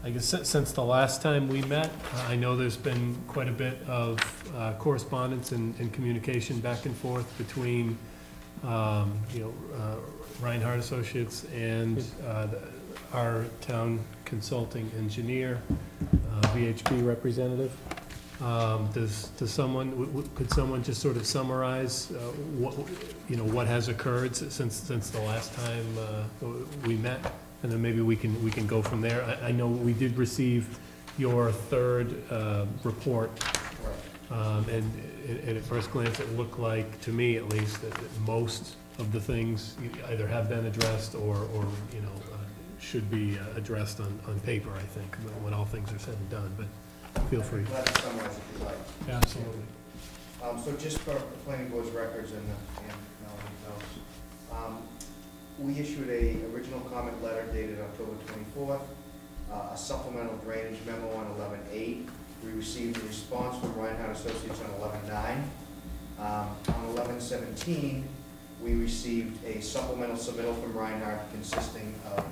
I guess since the last time we met, I know there's been quite a bit of correspondence and communication back and forth between, Reinhardt Associates and our town consulting engineer, VHB representative. Could someone just sort of summarize what has occurred since the last time we met? And then maybe we can go from there. I know we did receive your third report. And at first glance, it looked like, to me at least, that most of the things either have been addressed or should be addressed on paper, I think, when all things are said and done, but feel free. I'm glad to summarize if you like. Absolutely. So just for the planning board's records and Melanie's notes, we issued a original comment letter dated October 24th, a supplemental drainage memo on 11/8. We received a response from Reinhardt Associates on 11/9. On 11/17, we received a supplemental submittal from Reinhardt consisting of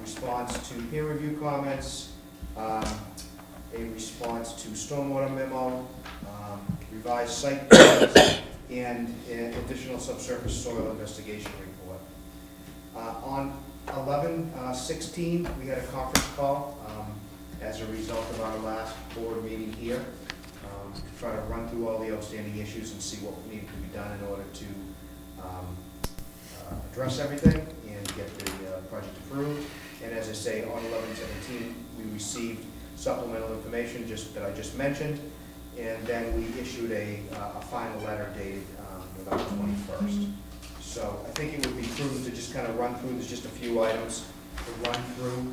response to peer review comments, a response to stormwater memo, revised site plans, and an additional subsurface soil investigation report. On 11/16, we had a conference call as a result of our last board meeting here to try to run through all the outstanding issues and see what needed to be done in order to address everything and get the project approved. And as I say, on 11/17, we received supplemental information that I just mentioned, and then we issued a final letter dated November 21st. So I think it would be prudent to just kind of run through, there's just a few items to run through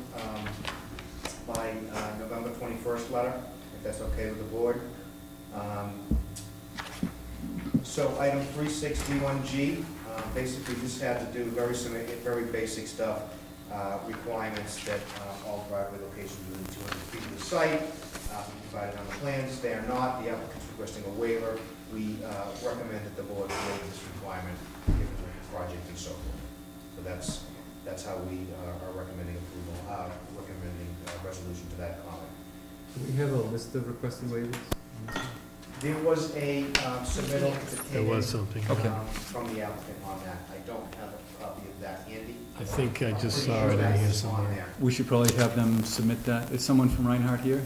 by November 21st letter, if that's okay with the board. So item 361G, basically this had to do very basic stuff, requirements that all driveway locations within 200 feet of the site be provided on the plans. They are not. The applicant's requesting a waiver. We recommend that the board waive this requirement given the project and so forth. So that's how we are recommending approval, recommending resolution to that comment. Do we have a list of requested waivers? There was a submittal There was something. Okay. from the applicant on that. I don't have a copy of that handy. I think I just saw it in here somewhere. We should probably have them submit that. Is someone from Reinhardt here?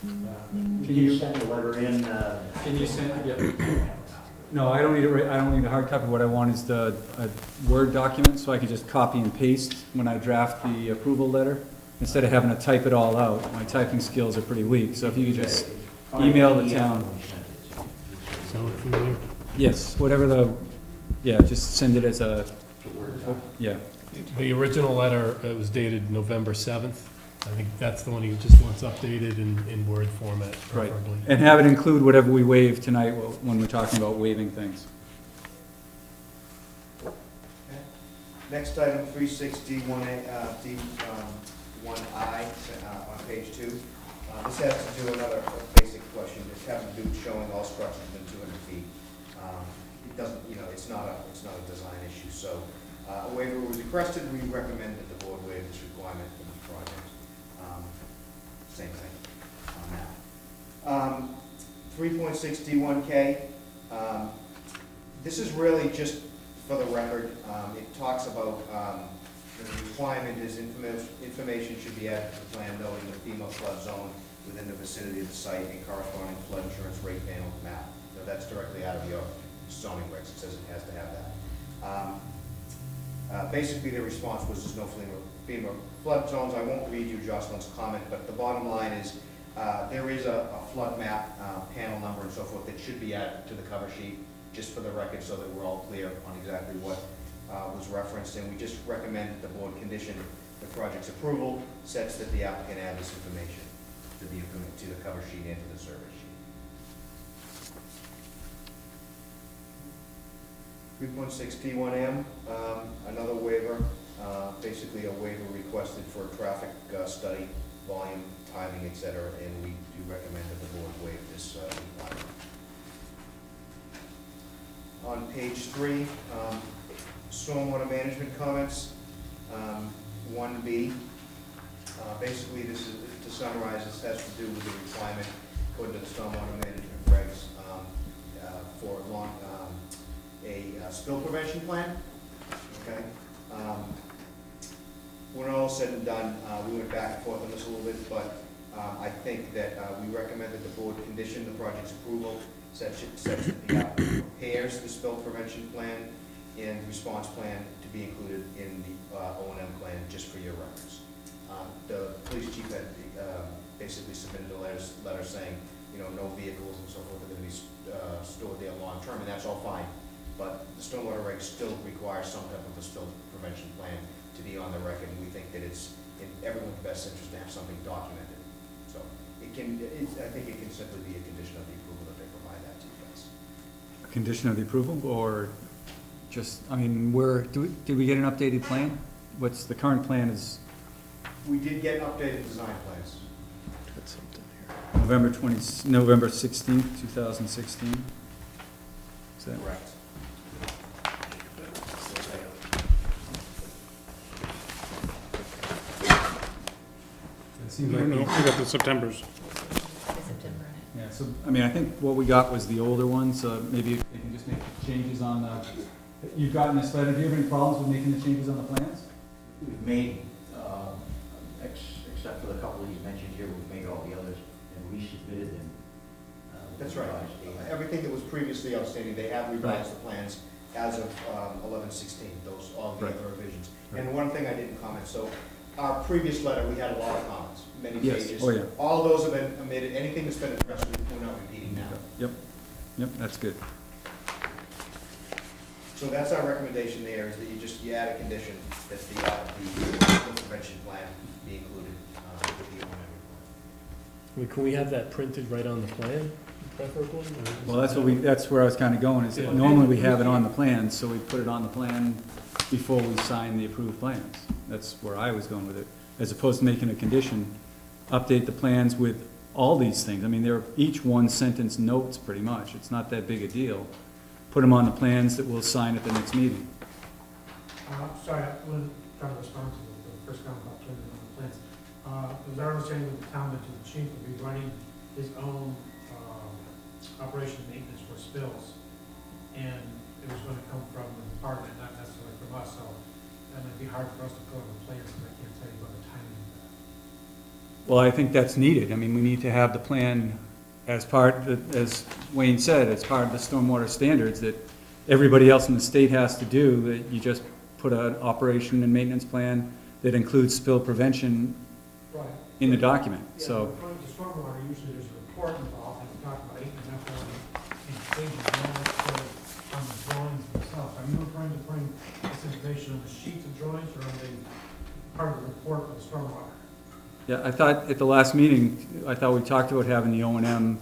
Can you send a letter in? Can you send, No, I don't need a hard copy. What I want is a Word document, so I can just copy and paste when I draft the approval letter, instead of having to type it all out. My typing skills are pretty weak, so if you could just email the town. So from here. Yes, just send it as a, yeah. The original letter, it was dated November 7th. I think that's the one he just wants updated in Word format, Right. preferably. And have it include whatever we waive tonight when we're talking about waiving things. Next item, 361 D1I on page 2. This has to do another basic question. It's having to do with showing all structures within 200 feet. It doesn't, it's not a design issue. So a waiver was requested. We recommend that the board waive this requirement for this project. Same thing on that. 3.6 D1K. This is really just for the record. It talks about the requirement is information should be added to the plan noting the FEMA flood zone within the vicinity of the site and corresponding flood insurance rate panel map. So that's directly out of your zoning regs. It says it has to have that. Basically, the response was there's no FEMA flood zones. I won't read you Jocelyn's comment, but the bottom line is there is a flood map, panel number and so forth that should be added to the cover sheet, just for the record, so that we're all clear on exactly what was referenced. And we just recommend that the board condition the project's approval such that the applicant add this information to the cover sheet and to the survey sheet. 3.6 T1M, another waiver, basically a waiver requested for a traffic study, volume, timing, etc., and we do recommend that the board waive this requirement. On page 3, stormwater management comments, 1B. Basically, this is, to summarize, this has to do with the requirement, according to the stormwater management regs, for a spill prevention plan, okay? When all said and done, we went back and forth on this a little bit, but I think that we recommend that the board condition the project's approval such that the applicant prepares the spill prevention plan and response plan to be included in the O&M plan, just for your reference. The police chief had basically submitted a letter saying, you know, no vehicles and so forth are going to be stored there long term, and that's all fine. But the stormwater regs still require some type of a spill prevention plan to be on the record, and we think that it's in everyone's best interest to have something documented. So it can, I think it can simply be a condition of the approval that they provide that to you guys. A condition of the approval, or just, I mean, did we get an updated plan? What's, the current plan is We did get updated design plans. Got something here. November 16th, 2016? Is that Correct. It seems No, like, no, we got the Septembers. September. yeah, so, I mean, I think what we got was the older one, so maybe you can just make changes on the, you've gotten this letter, do you have any problems with making the changes on the plans? We've made, except for the couple he's mentioned here, we've made all the others and resubmitted them. That's right. Everything that was previously outstanding, they have revised the plans as of 11/16, those, all the Right. other revisions. Right. And one thing I didn't comment, so our previous letter, we had a lot of comments, many Yes. pages. Oh, yeah. All those have been omitted, anything that's been addressed, we're not repeating now. Yep, that's good. So that's our recommendation there, is that you add a condition that the prevention plan be included with the O&M report. I mean, can we have that printed right on the plan, preferably? Well, that's where I was kinda going, is that Yeah. normally we have it on the plans, so we put it on the plan before we sign the approved plans. That's where I was going with it, as opposed to making a condition, update the plans with all these things. I mean, they're each one sentence notes pretty much, it's not that big a deal. Put them on the plans that we'll sign at the next meeting. Sorry, I wasn't trying to respond to the first comment about putting it on the plans. It was our understanding that the town that the chief would be running his own operation and maintenance for spills, and it was gonna come from the department, not necessarily from us, so that might be hard for us to put on the plans, but I can't tell you about the timing of that. Well, I think that's needed. I mean, we need to have the plan as part, as Wayne said, as part of the stormwater standards that everybody else in the state has to do, that you just put an operation and maintenance plan that includes spill prevention Right. in the document, Yeah, so. but according to stormwater, usually there's a report involved, and we talk about 8.5 pages, not necessarily on the drawings themselves. Are you referring to putting this information on the sheets of drawings, or on the part of the report of the stormwater? Yeah, I thought at the last meeting, I thought we talked about having the O and M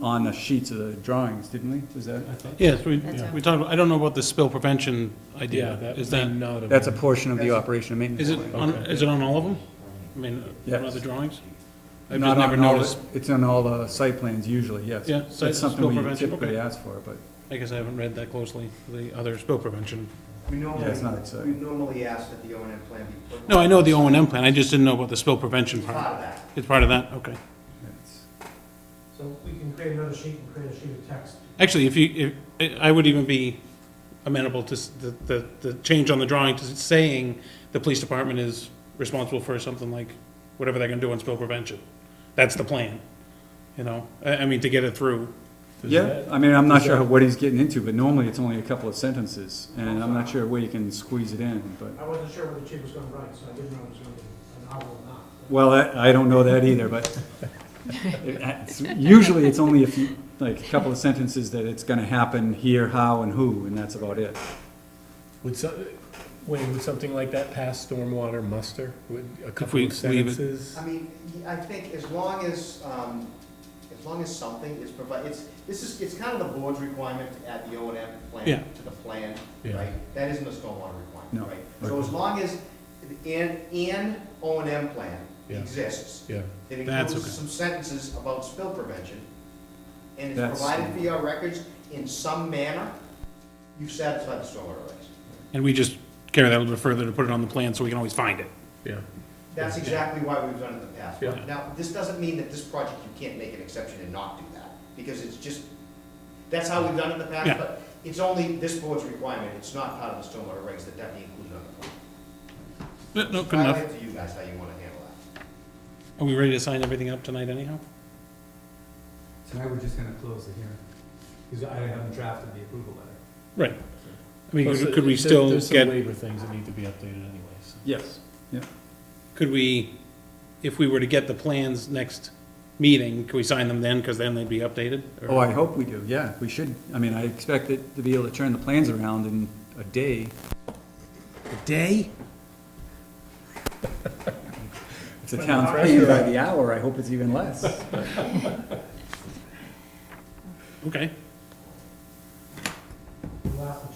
on the sheets of the drawings, didn't we? Was that? Yes, we That's right. talked, I don't know about the spill prevention Yeah, idea. that Is may that, not have That's a been- portion of the operation and maintenance. is it plan. on, is it on all of them? I mean, Yes. on other drawings? I've Not just never on all the- noticed. It's on all the site plans usually, yes. Yeah, That's site something spill we prevention, typically okay. ask for, but, I guess I haven't read that closely, the other spill prevention. We yeah, it's not we exciting. normally ask that the O&M plan be put. No, I know the O and M plan, I just didn't know about the spill prevention It's part part. of that. It's part of that, okay. It's- So we can create another sheet and create a sheet of text. Actually, if I would even be amenable to the change on the drawing to saying the police department is responsible for something like whatever they're gonna do on spill prevention. That's the plan, you know, I mean, to get it through. Does Yeah, that- I mean, I'm not does sure that- what he's getting into, but normally it's only a couple of sentences, and I'm not sure where you can squeeze it in, but, I wasn't sure what the chief was gonna write, so I didn't know it was gonna be a novel or not. well, I don't know that either, but usually it's only a few, like, a couple of sentences that it's gonna happen here, how, and who, and that's about it. Wayne, would something like that pass stormwater muster? Would a couple we of leave it- sentences? I mean, I think as long as something is provided, it's kind of the board's requirement to add the O&M plan Yeah. to the plan, Yeah. right? That isn't a stormwater No. requirement, right? So as long as an O&M plan Yeah. exists, Yeah, that That's includes okay. some sentences about spill prevention, and is That's- provided for your records in some manner, you've satisfied the stormwater regs. And we just carry that a little bit further to put it on the plan so we can always find it. yeah. That's exactly why we've done it in the past. Yeah. Now, this doesn't mean that this project, you can't make an exception and not do that, because it's just, that's how we've done it in the past, Yeah. but it's only this board's requirement, it's not part of the stormwater regs that be included on the plan. No, good enough. It's up to you guys how you wanna handle that. Are we ready to sign everything up tonight anyhow? Tonight, we're just gonna close the hearing, because I haven't drafted the approval letter. Right. I mean, Plus, could we there- still There's some get, waiver things that need to be updated anyway, so. Yes. could we, if we were to get the plans next meeting, could we sign them then, because then they'd be updated? Or- Oh, I hope we do, yeah, we should, I mean, I expect it to be able to turn the plans around in a day. A day? If the town's paying by the hour, I hope it's even less. Okay. We'll ask the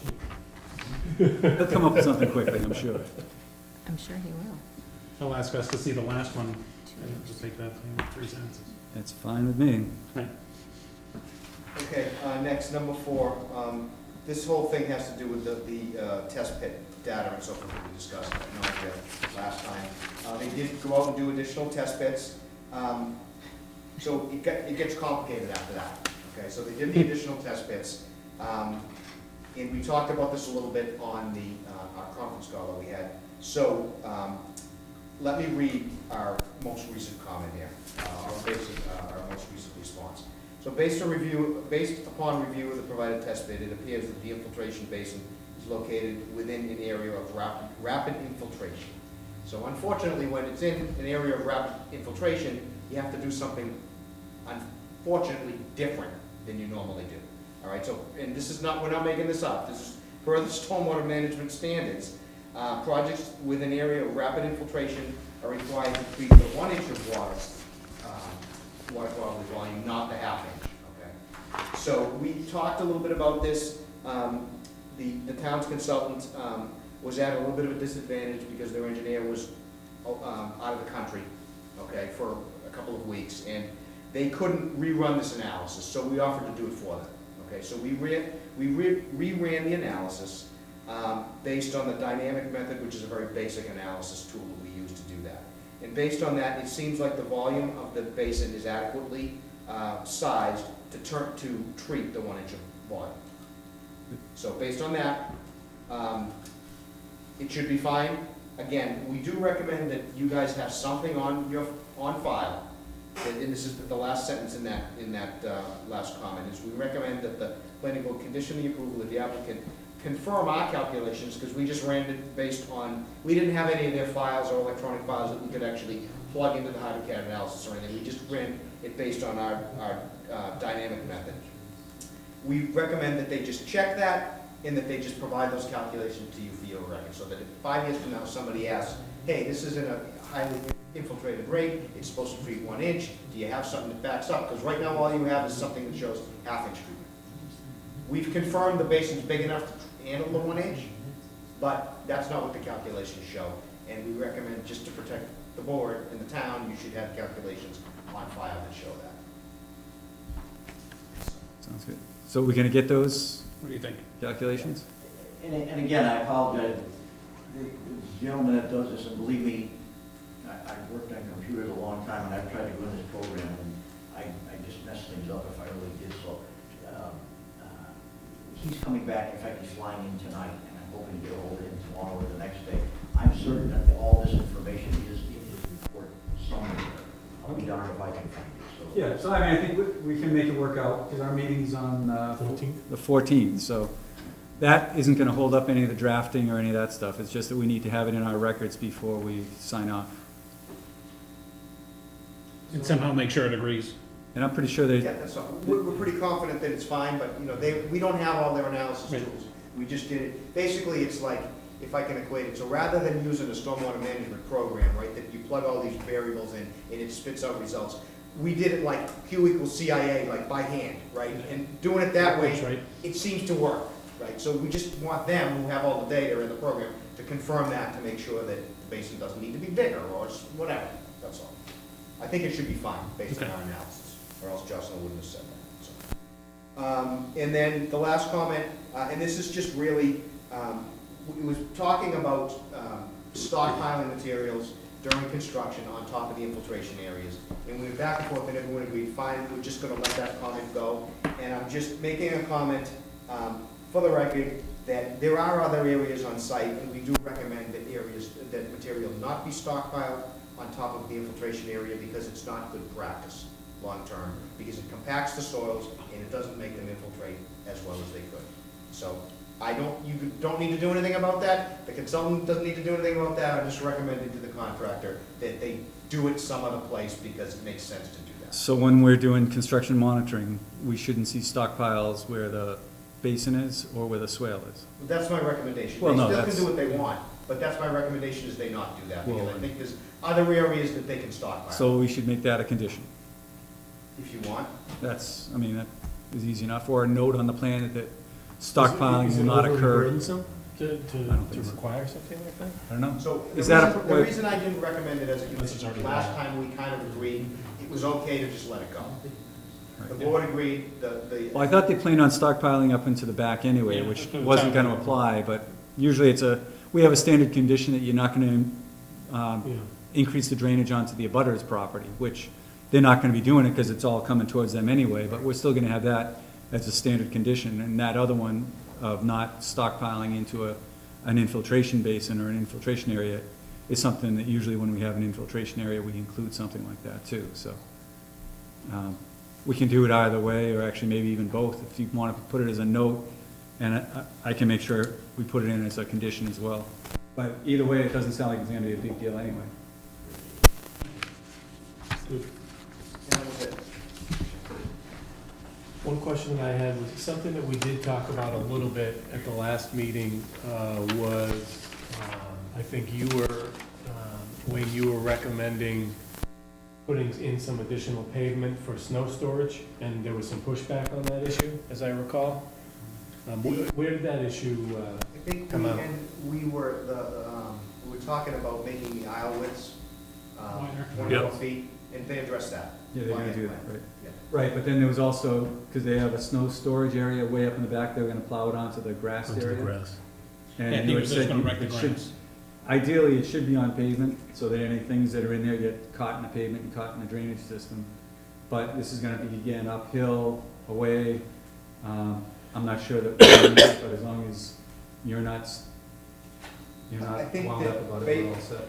chief. He'll come up with something quickly, I'm sure. I'm sure he will. He'll ask us to see the last one, and just take that thing, 3 sentences. That's fine with me. Okay, next, number 4, this whole thing has to do with the test pit data and so forth that we discussed last time. They did go out and do additional test pits, so it gets complicated after that. Okay, so they did the additional test pits, and we talked about this a little bit on our conference call that we had. So, let me read our most recent comment here, our most recent response. So based upon review of the provided test bed, it appears that the infiltration basin is located within an area of rapid infiltration. So unfortunately, when it's in an area of rapid infiltration, you have to do something unfortunately different than you normally do. All right, so, and this is not, we're not making this up, this is per the stormwater management standards. Projects with an area of rapid infiltration are required to treat the 1 inch of water quality volume, not the ½ inch, okay? So we talked a little bit about this. The town's consultant was at a little bit of a disadvantage because their engineer was out of the country, okay, for a couple of weeks, and they couldn't rerun this analysis, so we offered to do it for them, okay? So we reran the analysis based on the dynamic method, which is a very basic analysis tool that we use to do that. And based on that, it seems like the volume of the basin is adequately sized to treat the 1 inch of volume. So based on that, it should be fine. Again, we do recommend that you guys have something on file. And this is the last sentence in that last comment, is we recommend that the planning board condition the approval that the applicant confirm our calculations, because we just ran it based on, we didn't have any of their files or electronic files that we could actually plug into the HydroCAD analysis or anything. We just ran it based on our dynamic method. We recommend that they just check that and that they just provide those calculations to you for your record, so that if 5 years from now somebody asks, hey, this is in a highly infiltrated rate, it's supposed to treat 1 inch, do you have something that backs up? Because right now all you have is something that shows ½ inch treatment. We've confirmed the basin's big enough to handle the 1 inch, but that's not what the calculations show. And we recommend, just to protect the board and the town, you should have calculations on file that show that. Sounds good. So we're gonna get those What do you think? calculations? And again, I apologize, the gentleman that does this, and believe me, I've worked on computers a long time, and I've tried to run this program, and I just mess things up if I really did, so. He's coming back, in fact, he's flying in tonight, and I'm hoping to get a hold of him tomorrow or the next day. I'm certain that all this information is in his report somewhere. I'll be darned if I can find it, so. Yeah, so I mean, I think we can make it work out, because our meeting's on 14th? the 14th, so that isn't gonna hold up any of the drafting or any of that stuff. It's just that we need to have it in our records before we sign off. And somehow make sure it agrees. And I'm pretty sure they, Yeah, that's all. We're pretty confident that it's fine, but, you know, we don't have all their analysis Right. tools. We just did it, basically, it's like, if I can equate it, so rather than using a stormwater management program, right, that you plug all these variables in and it spits out results, we did it like Q equals CIA, like by hand, right? And doing it that That's way, right. it seems to work, right? So we just want them, who have all the data in the program, to confirm that, to make sure that the basin doesn't need to be bigger, or whatever, that's all. I think it should be fine, based on Okay. our analysis, or else Jocelyn wouldn't have said that, so. And then the last comment, and this is just really, it was talking about stockpiling materials during construction on top of the infiltration areas. And we went back and forth, and everyone agreed, fine, we're just gonna let that comment go. And I'm just making a comment, for the record, that there are other areas on site, and we do recommend that material not be stockpiled on top of the infiltration area, because it's not good practice long-term, because it compacts the soils and it doesn't make them infiltrate as well as they could. So you don't need to do anything about that. The consultant doesn't need to do anything about that. I just recommended to the contractor that they do it some other place because it makes sense to do that. So when we're doing construction monitoring, we shouldn't see stockpiles where the basin is or where the swale is? That's my recommendation. Well, no, They still that's- can do what they want, but that's my recommendation is they not do that, because Well, I think there's other areas that they can stockpile, So we should make that a condition. if you want. That's, I mean, that is easy enough, or a note on the plan that stockpiling Is it will not overly occur. burdensome to I don't think so. require something like that? I don't know. So Is that a- the reason I didn't recommend it as a This is already condition, last done. time we kind of agreed, it was okay to just let it go. The Right. board agreed, Well, I thought they planned on stockpiling up into the back anyway, Yeah, which that's what wasn't it's gonna happening. apply, but usually we have a standard condition that you're not gonna, Yeah. increase the drainage onto the abutter's property, which they're not gonna be doing it, cause it's all coming towards them anyway, but we're still gonna have that as a standard condition, and that other one of not stockpiling into an infiltration basin or an infiltration area is something that usually when we have an infiltration area, we include something like that too, so. We can do it either way, or actually maybe even both, if you wanna put it as a note, and I can make sure we put it in as a condition as well. But either way, it doesn't sound like it's gonna be a big deal anyway. Good. that was it. One question that I had was something that we did talk about a little bit at the last meeting, was, I think you were, Wayne, you were recommending putting in some additional pavement for snow storage, and there was some pushback on that issue, as I recall. Where did that issue, I think Come out. we were talking about making the aisle widths, Wider. 24 Yep. feet, and they addressed that. Yeah, they're gonna do that, right? Yeah. Right, but then there was also, because they have a snow storage area way up in the back, they were gonna plow it onto the grass onto the area. grass? And Yeah, you he had was just said gonna wreck the it should, grass. ideally, it should be on pavement, so that any things that are in there get caught in the pavement and caught in the drainage system. But this is gonna be, again, uphill, away, I'm not sure that, but as long as you're not I think wound that up about it, we're all set.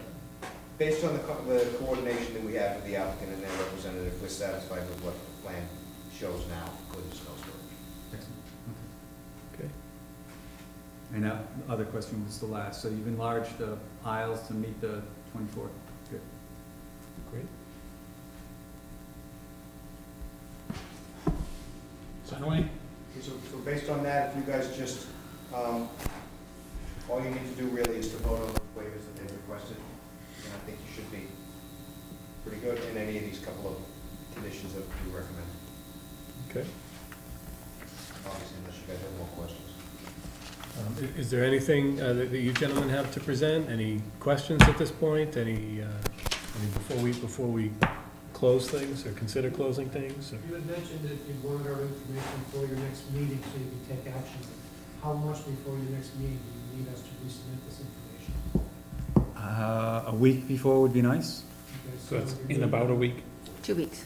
Based on the coordination that we have with the applicant and their representative, we're satisfied with what the plan shows now for the snow storage. Excellent, Okay. okay. And that other question was the last, so you've enlarged the aisles to meet the 24, good. Great. So anyway, So based on that, if you guys just, all you need to do really is to vote on the waivers that they've requested, and I think you should be pretty good in any of these couple of conditions that we recommend, Okay. obviously, unless you guys have more questions. Is there anything that you gentlemen have to present? Any questions at this point? Before we close things or consider closing things? Or- You had mentioned that you wanted our information for your next meeting so you can take action. How much before your next meeting do you need us to resubmit this information? A week before would be nice. Okay, so it's we in would- about a week. 2 weeks.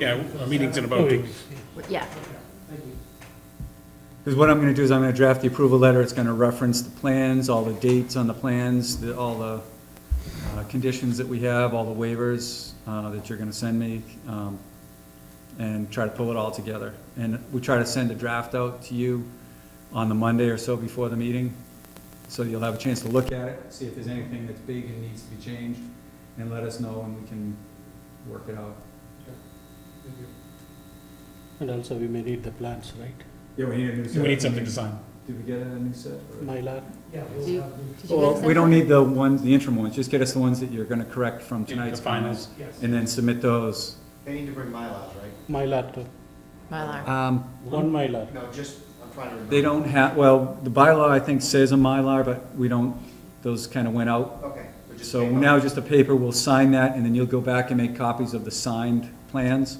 Yeah, our meeting's in about 2 weeks. Yeah. Okay, thank you. Because what I'm gonna do is I'm gonna draft the approval letter, it's gonna reference the plans, all the dates on the plans, all the conditions that we have, all the waivers that you're gonna send me, and try to pull it all together. And we try to send a draft out to you on the Monday or so before the meeting, so you'll have a chance to look at it, see if there's anything that's big and needs to be changed, and let us know and we can work it out. Thank you. And also we may need the plans, right? Yeah, we need a new set. We need something to sign. Did we get a new set? or- Mylar? Yeah, Do we'll you- have, Did you Well, guys we send don't that? need the ones, the interim ones, just get us the ones that you're gonna correct from tonight's the finals. comments, yes. and then submit those. They need to bring Mylars, right? Mylar too. Mylar. One Mylar. No, just, I'm trying to remember. They don't have, well, the bylaw, I think, says a Mylar, but we don't, those kinda went out. Okay. but just So take now off. just a paper, we'll sign that, and then you'll go back and make copies of the signed plans.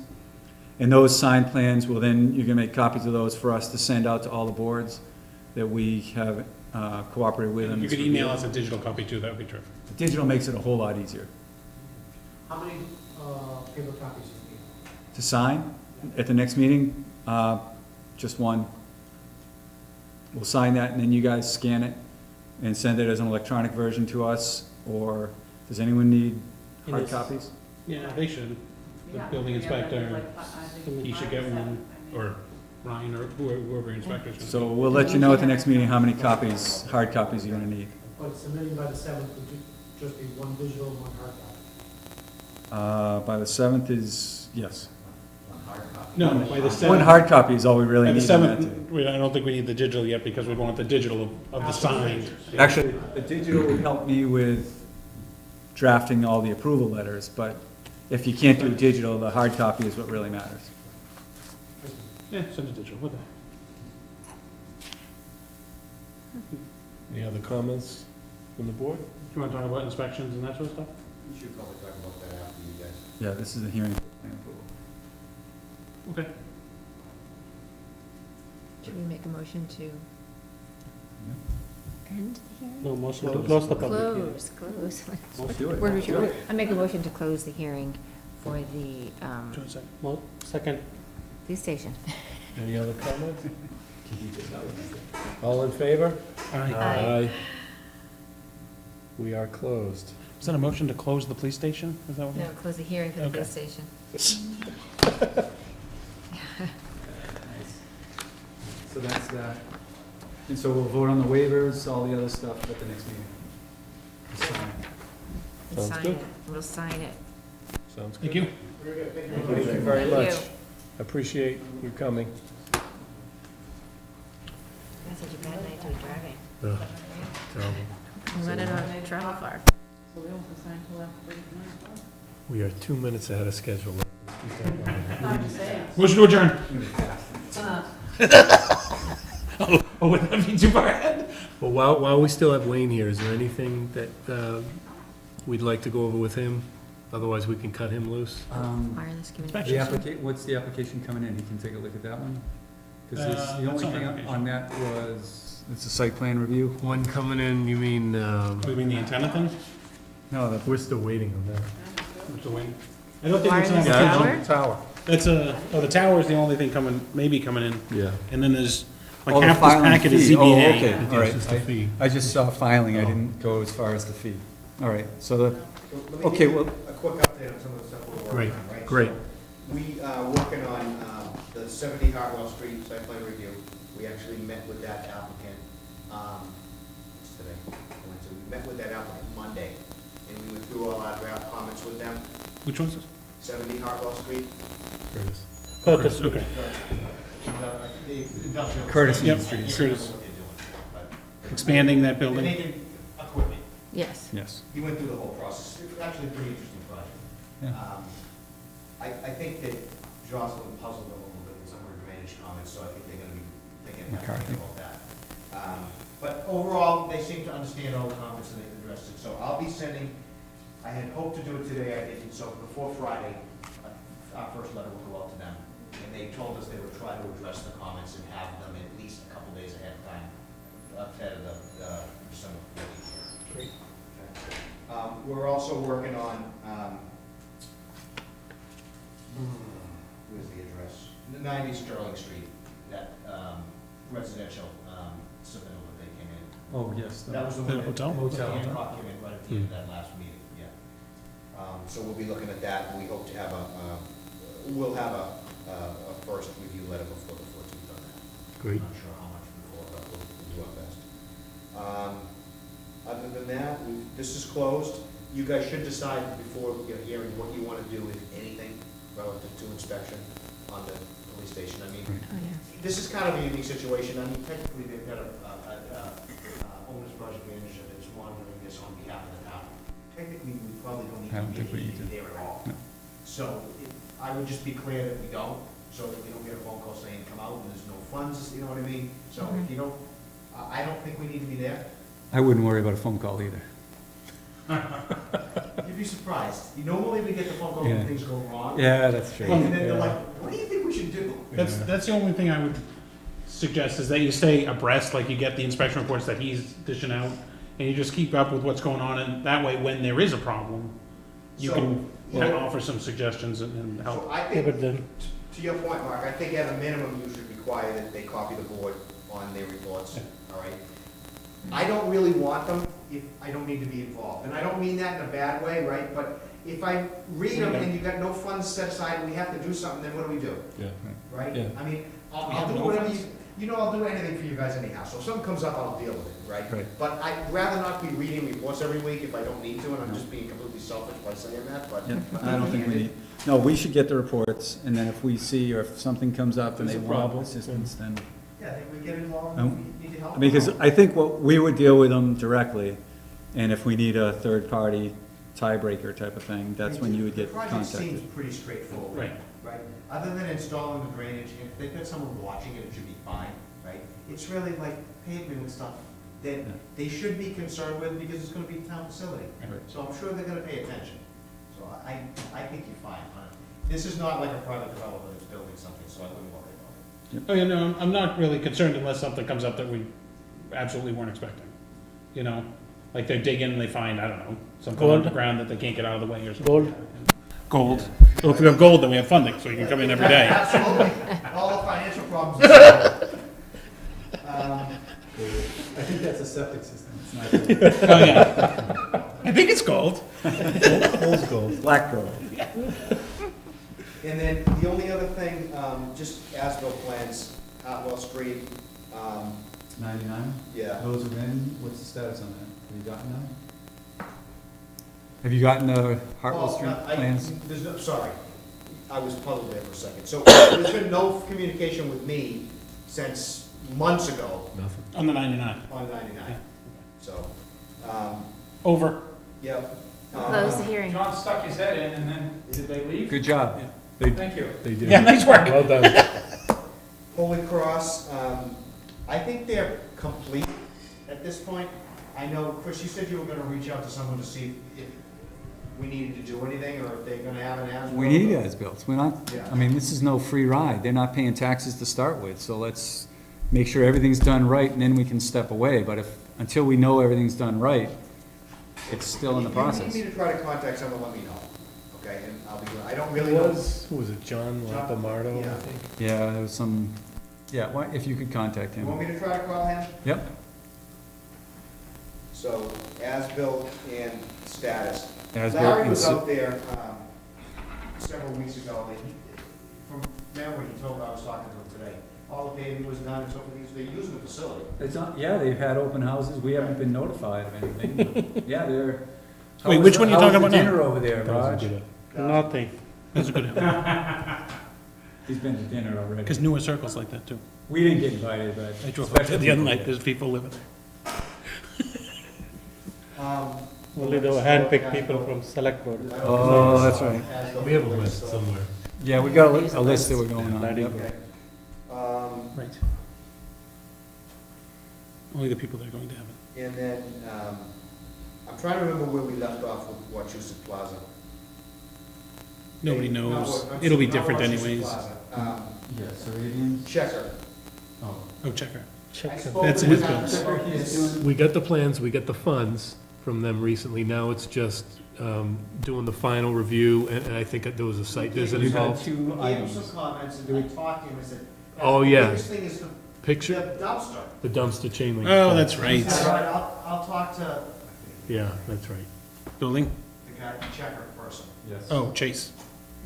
And those signed plans will then, you're gonna make copies of those for us to send out to all the boards that we have cooperated with. If on you this could email review. us a digital copy too, that would be terrific. Digital makes it a whole lot easier. How many paper copies do you need? To sign at the next meeting, just one. We'll sign that, and then you guys scan it and send it as an electronic version to us, or does anyone need hard Yes. copies? Yeah, they should. The building inspector, he should get one, or Ryan, or whoever inspector should. So we'll let you know at the next meeting how many copies, hard copies you're gonna need. But submitting by the 7th, would you just be one digital, one hard copy? By the 7th is, yes. One hard copy. No, by the One 7th. hard copy is all we really By the need on that 7th, day. I don't think we need the digital yet, because we want the digital of the sign. Actually, the digital would help me with drafting all the approval letters, but if you can't do digital, the hard copy is what really matters. Yeah, send it digital, what the? Any other comments from the board? Do you wanna talk about inspections and that sort of stuff? We should probably talk about that after you guys. Yeah, this is the hearing plan approval. Okay. Should we make a motion to end the hearing? No, motion to close the public hearing. Close. Let's do it. Where would you, I make a motion to close the hearing for the, Do it a second. Second. police station. Any other comments? All in favor? Aye. We are closed. Is that a motion to close the police station? Is that what? No, close the hearing for the Okay. police station. So that's that. And so we'll vote on the waivers, all the other stuff at the next meeting. Sign. Sounds Sign good. it. We'll sign it. Sounds good. Thank you. Very good, thank you. Thank you very Thank much. you. Appreciate you coming. That's such a bad night to be driving. Ugh, terrible. We let it on travel far. We are 2 minutes ahead of schedule. Motion to adjourn. Oh, would that be too far ahead? Well, while we still have Wayne here, is there anything that we'd like to go over with him? Otherwise, we can cut him loose. Wireless The communication. what's the application coming in? He can take a look at that one? Because the That's only on thing application. on that was, it's a site plan review? One coming in, you mean, Do you mean the antenna thing? No, we're still waiting on that. What's the wing? I don't think it's an Wireless application. tower? Tower. That's the tower's the only thing coming, maybe coming in. Yeah. And then there's, like Oh, the half this filing packet is fee. Oh, ZBA. okay. All right. It's just a fee. I just saw filing, I Oh. didn't go as far as the fee. All right, so the, So let me okay, give you well, a quick update on some of the stuff we're Great, working on, right? great. So we are working on the 70 Hartwell Street site plan review. We actually met with that applicant, what's today? Wednesday. We met with that applicant Monday, and we went through all our draft comments with them. Which one's this? 70 Hartwell Street. Curtis. Curtis. Okay. The industrial. Curtis Yep, Street. Curtis. What they're doing, but Expanding that they're building. making equipment. Yes. yes. He went through the whole process. It's actually a pretty interesting project. Yeah. I think that Jocelyn puzzled them a little bit with some of her drainage comments, so I think they're gonna be thinking McCarthy. about that. But overall, they seem to understand all the comments and they've addressed it. So I'll be sending, I had hoped to do it today, I didn't, so before Friday, our first letter will go out to them. And they told us they would try to address the comments and have them at least a couple days ahead of time, ahead of the December 14th. Great. We're also working on, where's the address? 90 Sterling Street, that residential submittal that they came in. Oh, yes. That was the The one that. hotel? Motel, huh? Hancock came in right at the end of that last meeting, yeah. So we'll be looking at that, and we hope to have we'll have a first review letter before the 14th on that. Great. I'm not sure how much before, but we'll do our best. Other than that, this is closed. You guys should decide before your hearing what you want to do, if anything, relative to inspection on the police station. I mean, Oh, yeah. this is kind of a unique situation. I mean, technically, they've got a owner's project manager that's monitoring this on behalf of the town. Technically, we probably don't I don't need think to we be need to. there at all. No. So I would just be clear that we don't, so that we don't get a phone call saying, come out, and there's no funds, you know what I mean? So if you don't, I don't think we need to be there. I wouldn't worry about a phone call either. You'd be surprised. Normally, we get the phone call Yeah. when things go wrong. Yeah, that's true. And then they're Yeah. like, what do you think we should do? That's the only thing I would suggest, is that you stay abreast, like you get the inspection reports that he's dishing out, and you just keep up with what's going on, and that way, when there is a problem, you So, can offer some suggestions and help. So I Yeah, think, but then, to your point, Mark, I think at a minimum, you should require that they copy the board on their reports, all right? I don't really want them if I don't need to be involved, and I don't mean that in a bad way, right? But if I read them and you've got no funds set aside and we have to do something, then what do we do? Yeah. Right? Yeah. I mean, We I'll have do no whatever funds. I'll do anything for you guys anyhow, so if something comes up, I'll deal with it, right? Right. But I'd rather not be reading reports every week if I don't need to, and I'm just being completely selfish by saying that, but. Yeah, I don't think we need, no, we should get the reports, and then if we see, or if something comes up and they There's a want problem, assistance, then, Yeah, I think we get involved, No. and we need to help. because I think what, we would deal with them directly, and if we need a third-party tiebreaker type of thing, that's when you would get The project seems contacted. pretty straightforward. Right. Right? Other than installing the drainage, if they've got someone watching it, it should be fine, right? It's really like pavement and stuff that Yeah. they should be concerned with because it's gonna be a town facility. Right. So I'm sure they're gonna pay attention. So I think you're fine on it. This is not like a private developer that's building something, so I wouldn't worry about it. Oh, yeah, no, I'm not really concerned unless something comes up that we absolutely weren't expecting. You know, like they dig in and they find, I don't know, something Gold. underground that they can't get out of the way or something. Gold. Gold. So if we have gold, then we have funding, so you can come in every day. Absolutely. All the financial problems. are solved. I think that's a septic system, it's not. Oh, yeah. I think it's gold. Fool's gold. Black gold. And then the only other thing, just as-built plans, Hartwell Street, 99? yeah. Those are in, what's the status on that? Have you gotten them? Have you gotten the Hartwell Well, Street I- plans? There's no, sorry, I was puzzled there for a second. So there's been no communication with me since months ago Nothing. On the 99. on 99. Yeah. So, Over. yeah. Close the hearing. John stuck his head in, and then, did they leave? Good job. Yeah. They, Thank you. they did. Yeah, nice work. Well done. Holy Cross, I think they're complete at this point. I know, Chris, you said you were gonna reach out to someone to see if we needed to do anything, or if they're gonna have an as-built. We need as-built. We're not, Yeah. I mean, this is no free ride. They're not paying taxes to start with, so let's make sure everything's done right, and then we can step away. But if, until we know everything's done right, it's still in the If you process. need me to try to contact someone, let me know, okay? And I'll be glad. I don't really It know. who was it, John John- Lampamardo, I yeah. think? Yeah, there was some, yeah, why, if you could contact You want him. me to try to call him? Yep, So, as-built and status. as-built Larry and was su- out there, several weeks ago, and from memory, he told me, I was talking to him today, all the paving was done, and so they're using the facility. It's not, yeah, they've had open houses. We haven't been notified of anything. Yeah, they're. Wait, which one are you talking about now? How's the dinner over there, That was a Raj? good- nothing. That's a good help. He's been to dinner already. Because newer circles like that too. We didn't get invited, but. I drove up there special the other people night, did. there's people living there. Only the handpicked people from select board. Oh, that's right. We have a list somewhere. Yeah, we got a list that we're going on. Bloody Yep. good. Okay. Right. Only the people that are going to have it. And then, I'm trying to remember where we left off with Wachusett Plaza. Nobody Not knows. Wa- It'll be not different Wachusett anyways. Plaza. Yes, Arabian. Checker. Oh. Oh, checker. I Check spoke them. That's with his the bills. town about this. We got the plans, we got the funds from them recently, now it's just doing the final review, and I think that there was a site visit You had involved. two We gave him items. some comments, and I talked to him, I said. Oh, The yeah. biggest thing is the Picture, dumpster. the dumpster chain link. Oh, that's He right. said, "All right, I'll talk to Yeah, that's right. Building? the guy, the checker person. Yes. Oh, Chase.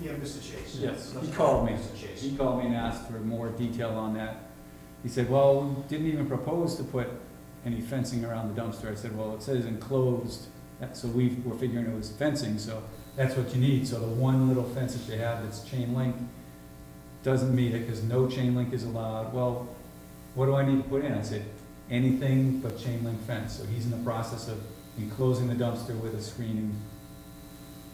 Yeah, Mr. Chase. Yes, he called me. Mr. Chase. He called me and asked for more detail on that. He said, well, we didn't even propose to put any fencing around the dumpster. I said, well, it says enclosed, so we were figuring it was fencing, so that's what you need. So the one little fence that you have that's chain link doesn't meet it, because no chain link is allowed. Well, what do I need to put in? I said, anything but chain link fence. So he's in the process of enclosing the dumpster with a screening.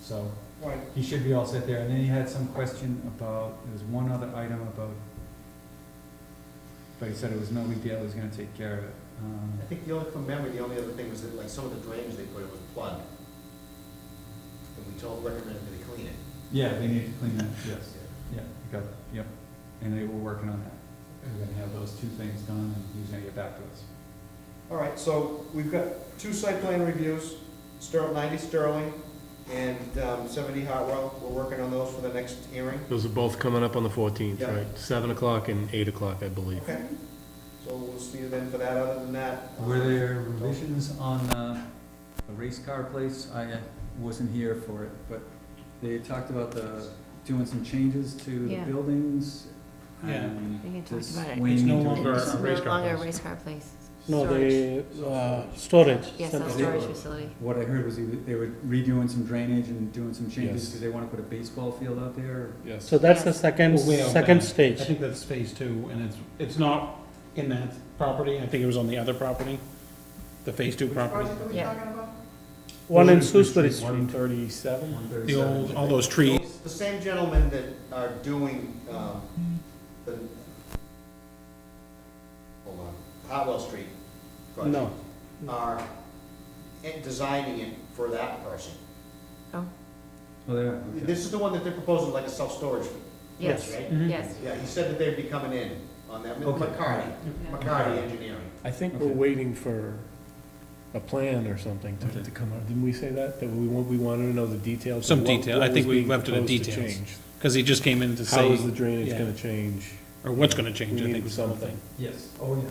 So Right. he should be all set there. And then he had some question about, there was one other item about, but he said it was no big deal, he was gonna take care of it. I think the only, from memory, the only other thing was that, like, some of the drains they put, it was plugged. And we recommended that they clean it. Yeah, they need to clean that, yes. Yeah, got, yep. And they were working on that. We're gonna have those two things done, and he's gonna get back to us. All right, so we've got two site plan reviews, 90 Sterling, and 70 Hartwell, we're working on those for the next hearing. Those are both coming up on the 14th, Yeah. right? 7 o'clock and 8 o'clock, I believe. Okay. So we'll see you then for that. Other than that. Were there revisions on a race car place? I wasn't here for it, but they talked about doing some changes to the Yeah. buildings. Yeah. and We can talk this about it. wing It's no to- longer It's a race no car longer a place. race car place. No, Storage. the, storage. Yes, center. a storage facility. What I heard was they were redoing some drainage and doing some changes Yes. because they want to put a baseball field out there. Yes. So that's the Yes. second, Well, way out second back. stage. I think that's phase two, and it's not in that property, I think it was on the other property, the phase two Which property. project are we Yeah. talking about? One in Sewsbury Street. 137? The old, all those trees. The same gentlemen that are doing, the, hold on, Hartwell Street project. No, Are designing it for that person. Oh, they are, okay. This is the one that they're proposing like a self-storage Yes, place, right? Mhm. yes. Yeah, he said that they'd be coming in on that, Okay. McCarty Engineering. I think we're Okay. waiting for a plan or something to come out. Didn't we say that? That we wanted to know the details? of Some what- detail. what I think was we being left it at proposed to details. change. Because he just came in to How say, is the drainage yeah. gonna change? or what's gonna change, We I need think was the whole something. thing. Yes, oh, yeah.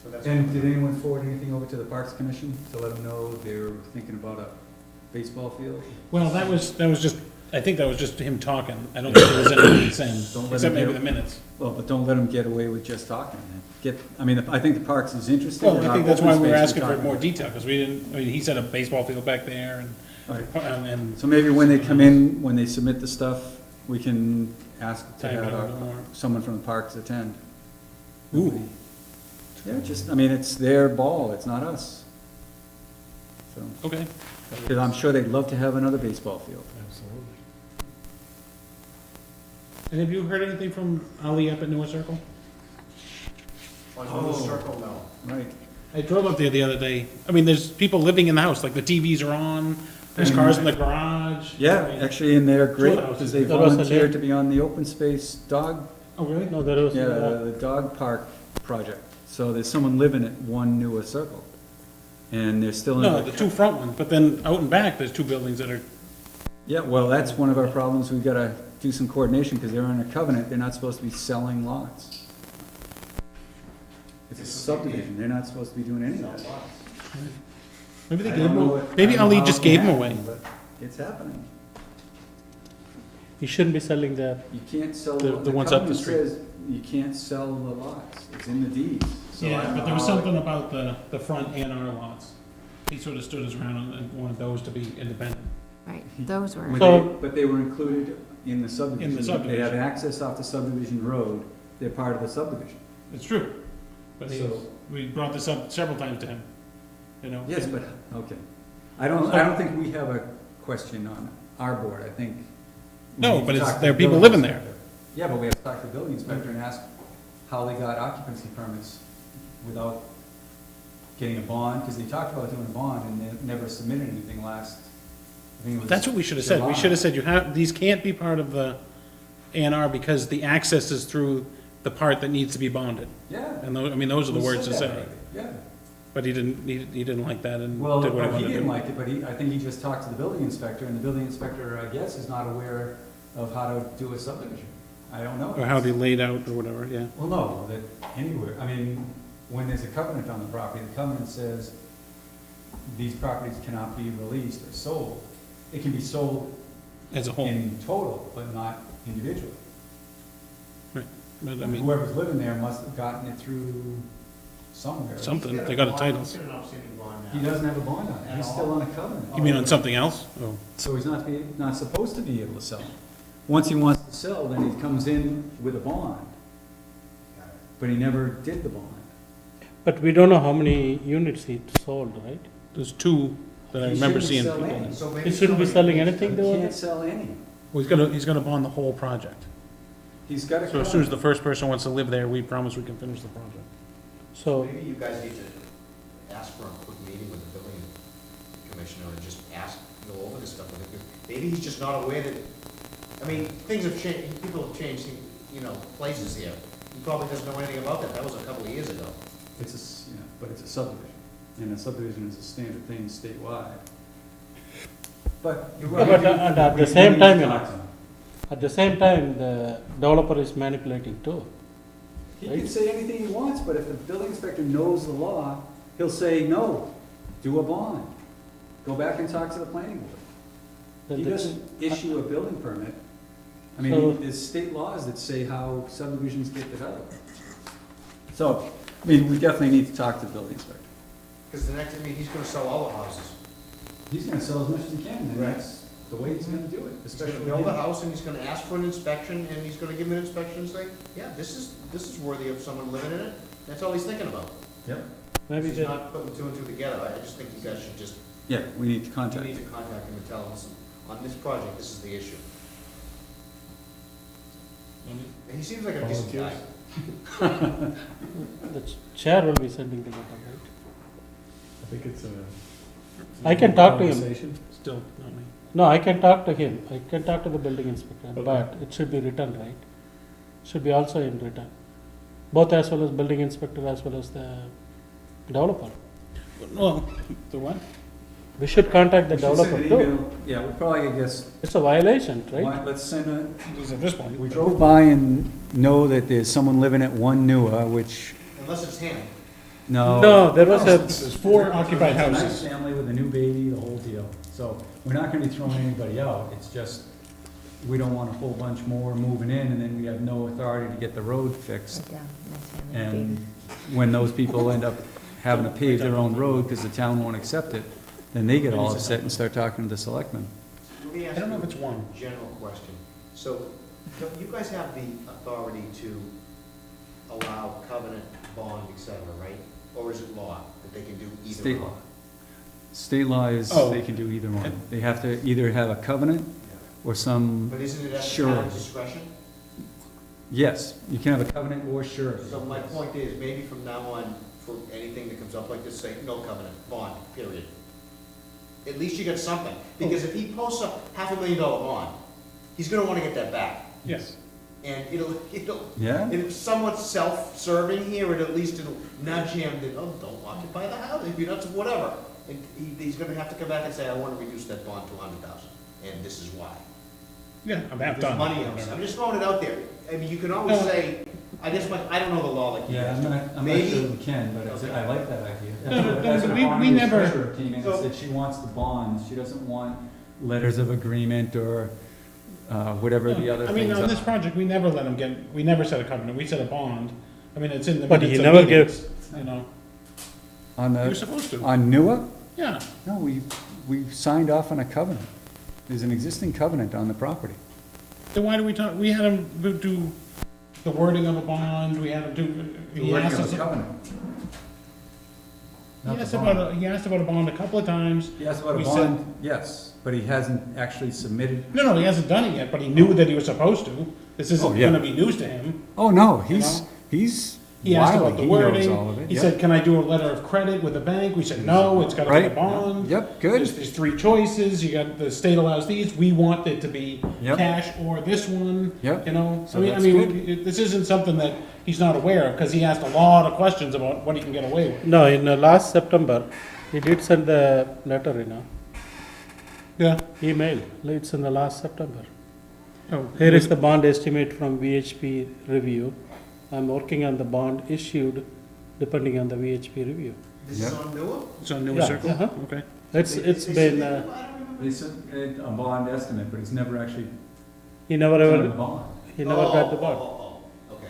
So that's And did anyone forward anything over to the Parks Commission to let them know they're thinking about a baseball field? Well, that was just, I think that was just him talking. I don't think there was anything sent, Don't let except him maybe get- the minutes. Well, but don't let them get away with just talking. I mean, I think the Parks is interested. Well, in I our think that's open why we were space asking for talking more about. detail, because we didn't, I mean, he said a baseball field back there, and, Right. and So maybe when they come in, when they submit the stuff, we can ask to time it have a little more. someone from the Parks attend. Ooh. Yeah, just, I mean, it's their ball, it's not us. So, Okay. because I'm sure they'd love to have another baseball field. Absolutely. And have you heard anything from Ali up at Newer Circle? On Oh. the circle, no. Right. I drove up there the other day. I mean, there's people living in the house, like the TVs are on, there's cars in the garage. Yeah, I mean- actually, and they're great, Well, because they there was a volunteered lady- to be on the open space dog, Oh, really? no, there was, yeah, the dog park project. So there's someone living at One Newer Circle, and they're still in. No, the two front ones, but then out and back, there's two buildings that are, Yeah, well, that's one of our problems, we've gotta do some coordination, because they're on a covenant, they're not supposed to be selling lots. It's a subdivision, they're not supposed to be doing any of that. maybe they I gave don't them, know what- maybe I don't know Ali how just it gave can them away. happen, but It's happening. you shouldn't be selling the, You can't sell, The the ones up the covenant street. says you can't sell the lots, it's in the deeds. So I Yeah, don't but there was know how it- something about the front and our lots. He sort of stood us around and wanted those to be independent. Right, those were, But So- but they were included in the subdivision. In the They have subdivision. access off the subdivision road, they're part of the subdivision. It's true. But So- we brought this up several times to him, you know? Yes, but, okay. I don't think we have a question on our board, I think. we No, need to but it's- talk to there are the people building living there. inspector. Yeah, but we have to talk to the building inspector and ask how they got occupancy permits without getting a bond, because they talked about doing a bond and they never submitted anything last, I think it was. That's what we should have said. We July. should have said, these can't be part of the A&R because the access is through the part that needs to be bonded. Yeah. And those, I mean, those are the We words to said that say. already, Yeah. But he didn't like that and Well, did what he he wanted to didn't do. like it, but I think he just talked to the building inspector, and the building inspector, I guess, is not aware of how to do a subdivision. I don't know. Or how they laid out or whatever, yeah. Well, no, that anywhere, I mean, when there's a covenant on the property, the covenant says these properties cannot be released or sold. It can be sold As a whole. in total, but not individually. But I mean, Whoever's living there must have gotten it through somewhere. something, they got a title. He's got an outstanding bond now. He doesn't have a bond on it, he's still on a covenant. You mean on something else? Oh, So he's not supposed to be able to sell. Once he wants to sell, then he comes in with a bond, but he never did the bond. but we don't know how many units he sold, right? there's two that I He remember shouldn't seeing sell people any. in. So maybe He shouldn't be somebody- selling anything He though? can't sell any. Well, he's gonna bond the whole project. He's got a So as soon as covenant. the first person wants to live there, we promise we can finish the project. So, Maybe you guys need to ask for a quick meeting with the building commissioner and just go over this stuff with him. Maybe he's just not aware that, I mean, things have changed, people have changed, places here. He probably doesn't know anything about that. That was a couple of years ago. But it's a subdivision, and a subdivision is a standard thing statewide. But. Yeah, but at the same time, at the same time, the developer is manipulating too. He can say anything he wants, but if the building inspector knows the law, he'll say, no, do a bond. Go back and talk to the planning board. Then He the- doesn't issue a building permit. I So- mean, there's state laws that say how subdivisions get developed. So, I mean, we definitely need to talk to the building inspector. Because the next, he's gonna sell all the houses. He's gonna sell as much as he can, and Right. that's the way he's gonna do it, He's gonna especially. build a house and he's gonna ask for an inspection and he's gonna give him an inspection and say, yeah, this is worthy of someone living in it. That's all he's thinking about. Yep. Maybe He's they, not putting two and two together. I just think you guys should just, Yeah, we need to you contact need him. to contact him and tell him, listen, on this project, this is the issue. And he seems like a decent guy. the chair will be sending the letter, right? I think it's a. I can talk to him. Conversation. Still, not me. No, I can talk to him, I can talk to the building inspector, Okay. but it should be written, right? Should be also in written, both as well as building inspector as well as the developer. Well, the what? We should contact the We should send developer an too. email. Yeah, we'll probably, I guess, It's a violation, right? let's send a, At least at this point. we drove by and know that there's someone living at One Nua, which, Unless it's him. no. No, there was a, There's 4 occupied It's a nice houses. family with a new baby, the whole deal. So we're not gonna be throwing anybody out, it's just, we don't want a whole bunch more moving in, and then we have no authority to get the road fixed. Right down, nice family, And baby. when those people end up having to pave their own road because the town won't accept it, then they get all upset and start talking to the selectmen. Let me ask I don't know you if it's one. a general question. So, don't you guys have the authority to allow covenant, bond, et cetera, right? Or is it law that they can do either? State or? law. State law is, Oh. they can do either one. They have to either have a covenant or some, But isn't it at the Sure. town's discretion? yes, you can have a covenant or surety. So my point is, maybe from now on, for anything that comes up like this, say, no covenant, bond, period. At least you got something, because if he posts a $500,000 bond, he's gonna wanna get that back. Yes. And it'll, Yeah? it's somewhat self-serving here, and at least it'll nudge him that, oh, don't occupy the house, if you're not, whatever. And he's gonna have to come back and say, I wanna reduce that bond to 100,000, and this is why. Yeah, I'm half There's done. money else. I'm just throwing it out there. I mean, you can always No. say, I guess, I don't know the law like you Yeah, guys I'm do. not Maybe- sure we can, but I like that idea. No, no, That's but what we Bonnie, the never- treasurer, came in and So- said she wants the bonds, she doesn't want letters of agreement or, whatever the other I mean, things on this are. project, we never let him get, we never set a covenant, we set a bond. I mean, it's in the But minutes he of never meetings, you know. On You're the, supposed to. on Nua? Yeah. No, we signed off on a covenant. There's an existing covenant on the property. Then why do we talk, we had him do the wording of a bond, we had him do, he asked us. covenant. He asked about a bond a couple of times. He asked about a We said- bond, yes, but he hasn't actually submitted. No, he hasn't done it yet, but he knew that he was supposed to. This Oh, isn't yeah. gonna be news to him. Oh, no, You he's He asked wily, about the he knows wording. all of it. He yeah. said, can I do a letter of credit with the bank? We said, no, it's gotta be a Right, bond. yep, good, There's 3 choices, you got, the state allows these, we want it to be Yep. cash or this one, yep. you know? So that's good. This isn't something that he's not aware of, because he asked a lot of questions about what he can get away with. no, in last September, he did send the letter, Yeah. email, it's in the last September. Oh, Here is the bond estimate from VHP review. I'm working on the bond issued depending on the VHP review. This is Yeah. on Newell? It's on Newer Yeah, Circle? uh-huh. Okay. It's They been, said- I don't remember. They sent a bond estimate, but he's never actually he never done a ever, bond. he never got the bond. Okay.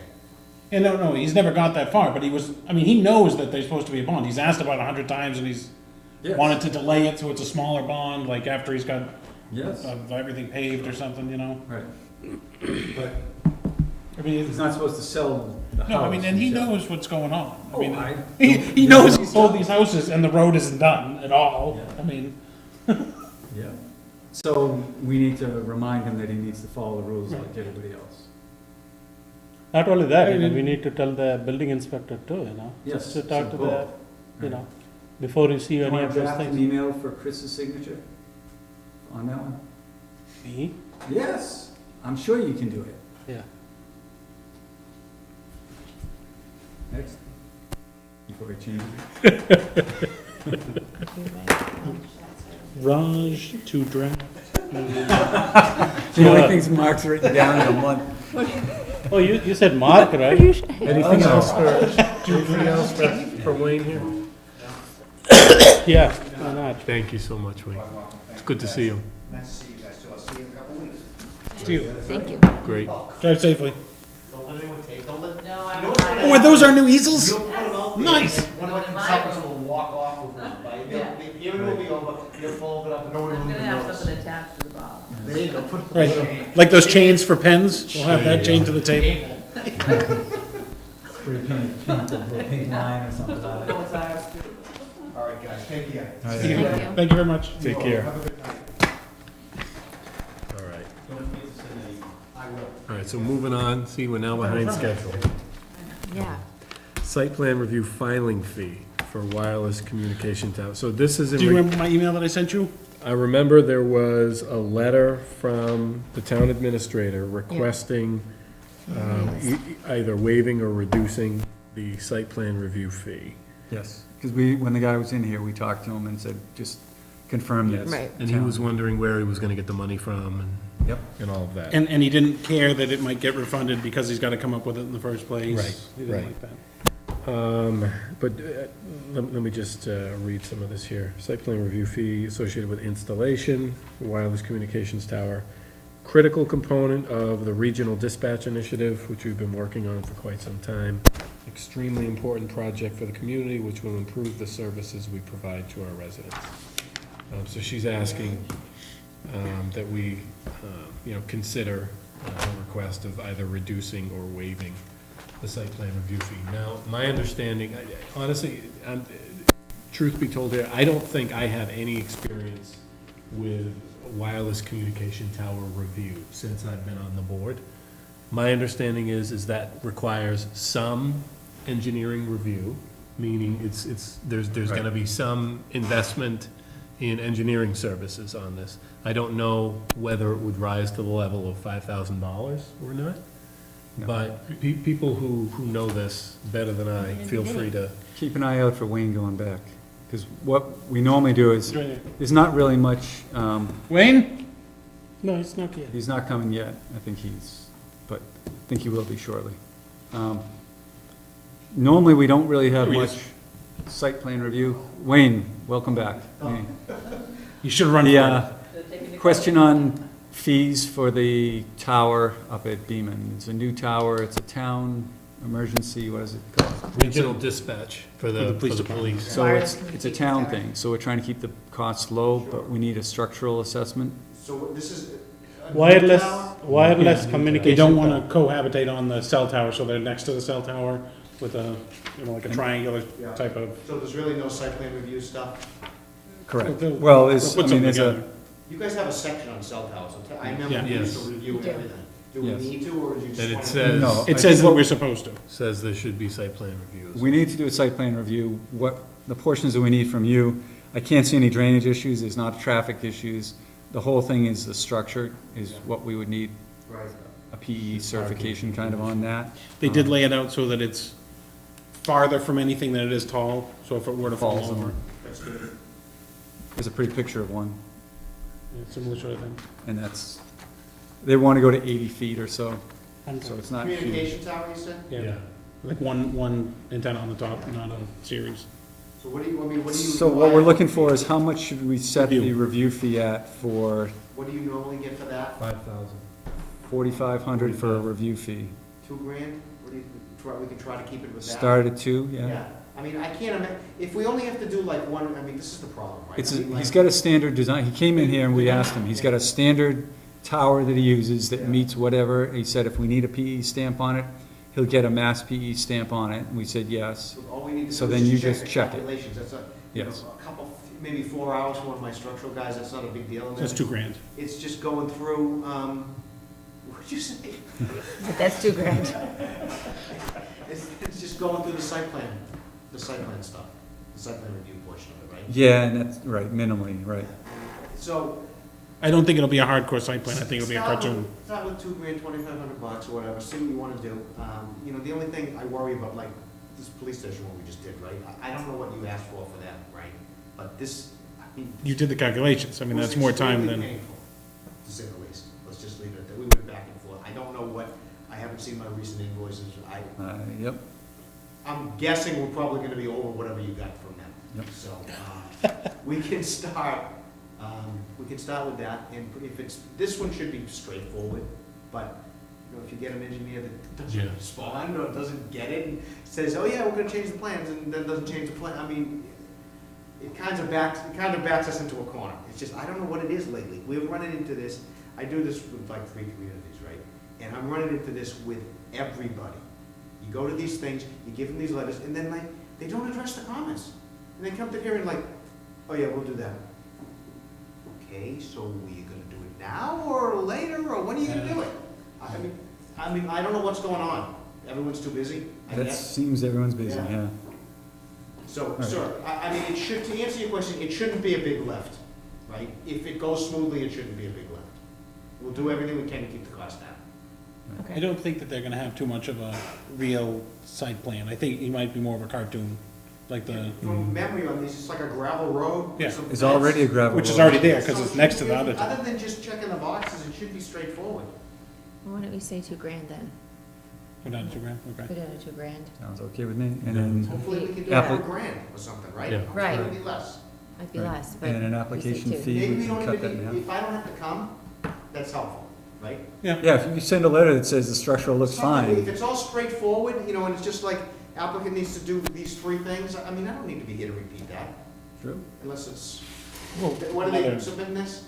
And no, he's never got that far, but he knows that there's supposed to be a bond. He's asked about 100 times, and he's Yes. wanted to delay it so it's a smaller bond, like after he's got Yes, everything paved or something, you know? right. But I mean, he's not supposed to sell the house. no, I mean, and he himself. knows what's going on. I Oh, mean, I. he knows he sold these houses and the road isn't done at all. Yeah. I mean, Yeah. So we need to remind him that he needs to follow the rules like everybody else. Not only that, I mean- we need to tell the building inspector too, Yes, just to talk so to the, both. before you see Do you any want of to those draft an things. email for Chris's signature on that one? Me? Yes, I'm sure you can do it. Yeah. Next. Before we change it. You're right. Raj to draft. The only things Mark's written down in a month. Oh, you said Mark, right? Anything else for Wayne here? Yeah, why not? Thank you so much, Wayne. It's good to see you. Nice to see you guys, too. I'll see you in a couple weeks. See you. Thank you. Great. Drive safely. Don't let anyone take, don't let. No, You know what's gonna Oh, are those our new easels? You'll put them out there, Nice. and one of the consultants will walk off with them, right? The hearing will be over, you'll fold it up, and no one will even notice. attached to the bottom. There you go, put it. Right, like those chains for pens, we'll have that chained to the table. Pink line or something like that. All right, guys, take care. Thank you. Thank you very much. Take care. Have a good night. All right. Don't forget to send I will. All right, so moving on, see, we're now behind schedule. Yeah. Site plan review filing fee for wireless communication tower. So this is in. Do you remember my email that I sent you? I remember there was a letter from the town administrator requesting either waiving or reducing the site plan review fee. Yes, because when the guy was in here, we talked to him and said, just confirm this. Right. And he was wondering where he was gonna get the money from Yep. and all of that. And he didn't care that it might get refunded because he's gotta come up with it in the first place. Right, He didn't right. like that. But let me just read some of this here. Site plan review fee associated with installation, wireless communications tower, critical component of the regional dispatch initiative, which we've been working on for quite some time. Extremely important project for the community, which will improve the services we provide to our residents. So she's asking that we, consider a request of either reducing or waiving the site plan review fee. Now, my understanding, honestly, truth be told here, I don't think I have any experience with wireless communication tower review since I've been on the board. My understanding is that requires some engineering review, meaning there's gonna be some investment in engineering services on this. I don't know whether it would rise to the level of $5,000 or not. No. But people who know this better than I, feel free to. Keep an eye out for Wayne going back, because what we normally do is, Right there. there's not really much, Wayne? No, it's not yet. he's not coming yet, but I think he will be shortly. Normally, we don't really have There he much is. site plan review. Wayne, welcome back. Wayne. You should run The for it. question on fees for the tower up at Beaman. It's a new tower, it's a town emergency, what is it called? Regional dispatch for the police department. police. So Wireless it's a town thing, so we're trying to keep the costs low, but we need a structural assessment. So this is. a new Wireless, tower? wireless Yeah. communication. They don't wanna cohabitate on the cell tower, so they're next to the cell tower with a, like a triangular Yeah. type of. So there's really no site plan review stuff? Correct. They'll- Well, they'll it's, I put mean, something there's together. a, You guys have a section on cell towers. I remember Yeah. we used Yes. to review We do. everything. Do we Yes. need to, or do you just And it want to? says, No. It says that we're supposed to. says there should be site plan reviews. we need to do a site plan review, what, the portions that we need from you. I can't see any drainage issues, there's not traffic issues. The whole thing is the structure, is what we would need, Right. a PE certification kind of on that. They did lay it out so that it's farther from anything than it is tall, so if it were to fall Falls over. over. That's good. There's a pretty picture of one, Yeah, similar sort of thing. and that's, they want to go to 80 feet or so, And so it's not huge. Communication tower, you said? Yeah, like one antenna on the top, not a series. So what do you, I mean, what do you? So what we're looking for is how much should we set the Review. review fee at for What do you normally get for that? 5,000. 4,500 for a review fee? $2,000? What do you, we can try to keep it with that? Start at 2, yeah? Yeah, I mean, I can't imagine, if we only have to do like one, I mean, this is the problem, right? It's, I mean, he's like- got a standard design, he came in here and we asked him, he's got a standard tower that he uses that meets whatever, he said if we need a PE stamp on it, he'll get a mass PE stamp on it, and we said yes. All we need to So do then is you check just the check it. calculations, that's Yes. a couple, maybe 4 hours for one of my structural guys, that's not a big deal. And That's then $2,000. It's just going through, what'd you say? But that's $2,000. It's just going through the site plan stuff, the site plan review portion of it, right? Yeah, and that's, right, minimally, right. So. I don't think it'll be a hardcore site plan, I think it'll be a cartoon. Start with $2,000, $2,500 or whatever, see what you wanna do. The only thing I worry about, like, this police station, what we just did, right? I don't know what you asked for that, right? But this, you did the calculations, I mean, It was that's more time extremely than, painful, to say the least. Let's just leave it at that. We went back and forth. I don't know what, I haven't seen my recent invoices. Yep, I'm guessing we're probably gonna be over whatever you got from them. Yep. So, we can start with that, and if it's, this one should be straightforward, but, you know, if you get an engineer that Yeah. doesn't respond, or doesn't get it, and says, oh yeah, we're gonna change the plans, and then doesn't change the plan, I mean, it kind of backs us into a corner. It's just, I don't know what it is lately. We're running into this, I do this with like 3 communities, right? And I'm running into this with everybody. You go to these things, you give them these letters, and then like, they don't address the comments. And they come to here and like, oh yeah, we'll do that. Okay, so are you gonna do it now, or later, or when are you gonna do it? I mean, I don't know what's going on. Everyone's too busy, I that guess. seems everyone's busy, Yeah. yeah. So, Right. sir, I mean, it should, to answer your question, it shouldn't be a big lift, right? If it goes smoothly, it shouldn't be a big lift. We'll do everything we can to keep the cost down. I Okay. don't think that they're gonna have too much of a real site plan. I think it might be more of a cartoon, like the, From memory on these, it's like a gravel road. with Yeah. some It's fence. already a gravel road. which is already there, So because it it's next to should the be- other two. Other than just checking the boxes, it should be straightforward. Well, why don't we say $2,000 then? Go down to $2,000, okay. Put it at $2,000. Sounds okay with me, and then, Hopefully, we can do Apple- it for $1,000 or something, right? Yeah. Hopefully Right. it'll be less. Might be Right. less, but. and an we say application 2. fee, Maybe we we can don't cut that in even, half. if I don't have to come, that's helpful, right? Yeah, if you send a letter that says the structural looks Something- If fine, it's all straightforward, you know, and it's just like, applicant needs to do these 3 things, I mean, I don't need to be here to repeat that, true, unless it's, Well, what are they other- submitting this?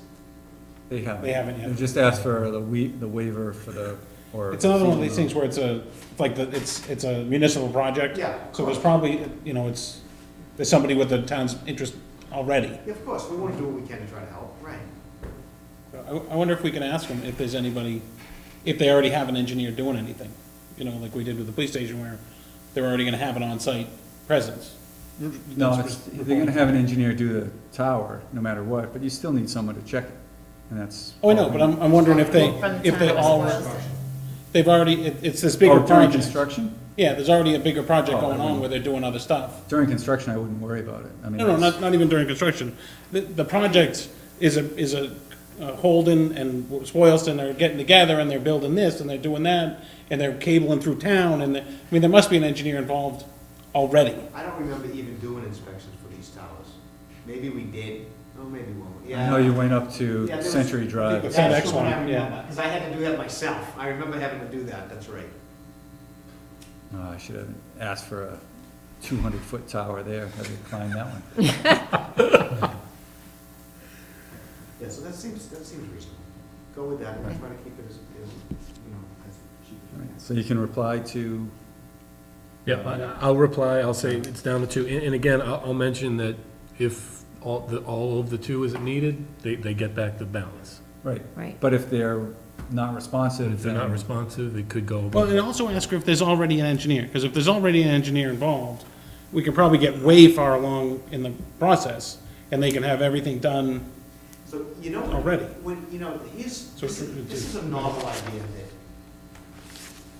they haven't. They haven't yet. They just asked for the waiver for the, or. It's another one of these things where it's a, like, it's a municipal project, Yeah. so there's probably, you know, there's somebody with the town's interest already. Yeah, of course, we want to do what we can to try to help, right. I wonder if we can ask them if there's anybody, if they already have an engineer doing anything, you know, like we did with the police station where they're already gonna have an on-site presence. No, That's they're gonna have an engineer do the tower, no matter what, but you still need someone to check it, and that's. Oh, I know, but I'm wondering if they, From the if they town of all, Boylston. they've already, it's this bigger Oh, during project. construction? Yeah, there's already a bigger project Oh, I going on wouldn't- where they're doing other stuff. During construction, I wouldn't worry about it, I mean. No, no, that's- not even during construction. The project is a Holden and Boylston are getting together and they're building this and they're doing that and they're cabling through town and, I mean, there must be an engineer involved already. I don't remember even doing inspections for these towers. Maybe we did, oh, maybe we won't. I Yeah. know you went up to Yeah, there was- Century Drive. That's the next the one I one, yeah. remember, because I had to do that myself. I remember having to do that, that's right. Oh, I should have asked for a 200-foot tower there, I would climb that one. Yeah, so that seems reasonable. Go with that, and try to keep it as, you know, as cheap as we Right, can. so you can reply to, Yep, I'll reply, I'll say it's down to 2, and again, I'll mention that if all of the 2 isn't needed, they get back the balance. right, Right. but if they're not responsive, If they're not then- responsive, it could go. Well, and also ask her if there's already an engineer, because if there's already an engineer involved, we can probably get way far along in the process and they can have everything done. So, you know, Already. when, you know, So this is a novel idea that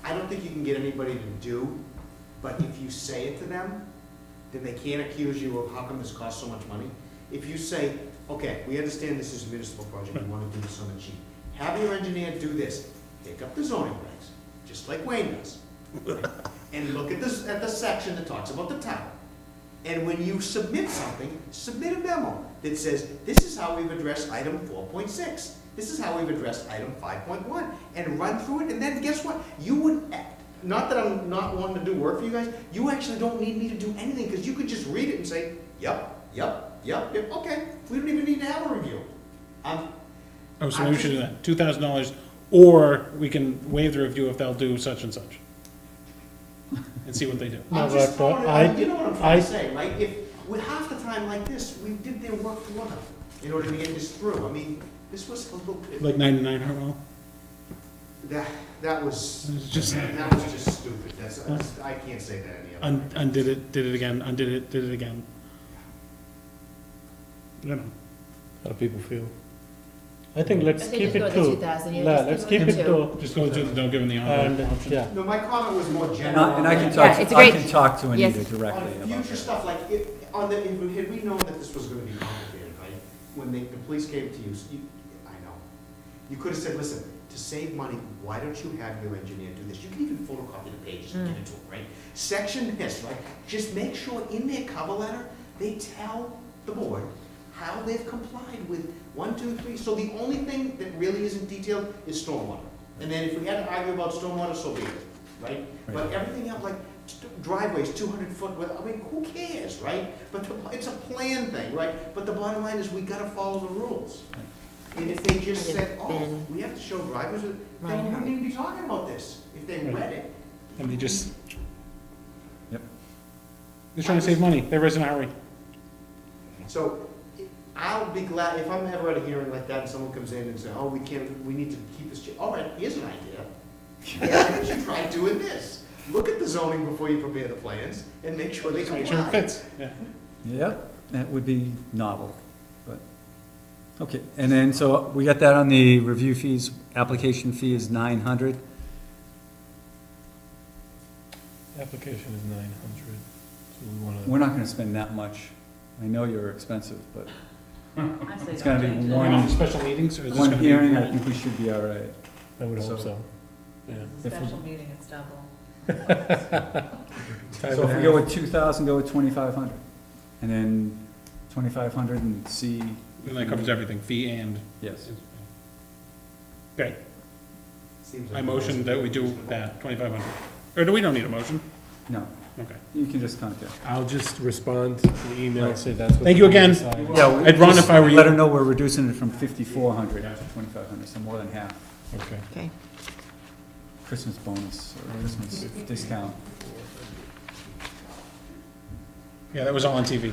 I don't think you can get anybody to do, but if you say it to them, then they can't accuse you of how come this costs so much money. If you say, okay, we understand this is a municipal project, you wanna do this on the cheap. Have your engineer do this, pick up the zoning regs, just like Wayne does. And look at this, at the section that talks about the tower. And when you submit something, submit a memo that says, this is how we've addressed item 4.6. This is how we've addressed item 5.1, and run through it, and then guess what? You would, not that I'm not wanting to do work for you guys, you actually don't need me to do anything, because you could just read it and say, yep, okay, we don't even need to have a review. Oh, so maybe we should do that, $2,000, or we can waive the review if they'll do such and such. And see what they do. No, I'm just but, throwing it, I- you know what I'm trying I- to say, right? If, with half the time like this, we did their work for them in order to get this through. I mean, this was a little bit, Like 99 Hartwell? that was It's just stupid. I can't say that any other way. undid it, did it again, undid it, did it again. You know, How do people feel? I think let's I think keep just it go to to, 2,000, yeah, yeah, just let's keep keep it it to to, just go to, don't give them the and, option. yeah. No, my comment was more And general. I can Yeah, talk, it's I great. can talk to Anita Yes. directly On about future that. stuff, like, had we known that this was gonna be complicated, right? when the police came to you, I know, you could have said, listen, to save money, why don't you have your engineer do this? You can even photocopy the pages and get it to them, right? Section this, right? Just make sure in their cover letter, they tell the board how they've complied with 1, 2, 3. So the only thing that really isn't detailed is stormwater. And then if we had to argue about stormwater, so be it, right? But everything else, like driveways, 200 foot, I mean, who cares, right? But it's a plan thing, right? But the bottom line is we gotta follow the rules. And if they just said, oh, we have to show driveways, then we wouldn't even be talking about this, if they read it. And they just. Yep. They're trying to save money, they're raising a hurry. So I'll be glad, if I'm ever at a hearing like that and someone comes in and says, oh, we need to keep this, all right, here's an idea. Why don't you try doing this? Look at the zoning before you prepare the plans and make sure they comply. Make sure it fits, yeah. Yep, that would be novel, but, okay. And then, so we got that on the review fees, application fee is 900. Application is 900, so we wanna. We're not gonna spend that much. I know you're expensive, but Actually, it's gonna be don't change Are we one, on special meetings, or is this one gonna be? hearing, I think we should be all right. I would hope So- so, yeah. the special meeting, it's double. So if we go with 2,000, go with 2,500, and then 2,500 and see, And that covers everything, fee and. yes. Okay, Seems I like motion most that we do reasonable. that, 2,500. Or do we don't need a motion? No, Okay. you can just contact. I'll just respond to the email, say that's what. Thank you again. Yeah, I'd run if I were you. Let her know we're reducing it from 5,400 to 2,500, so more than half. Okay. Okay. Christmas bonus, or Christmas discount. Yeah, that was all on TV.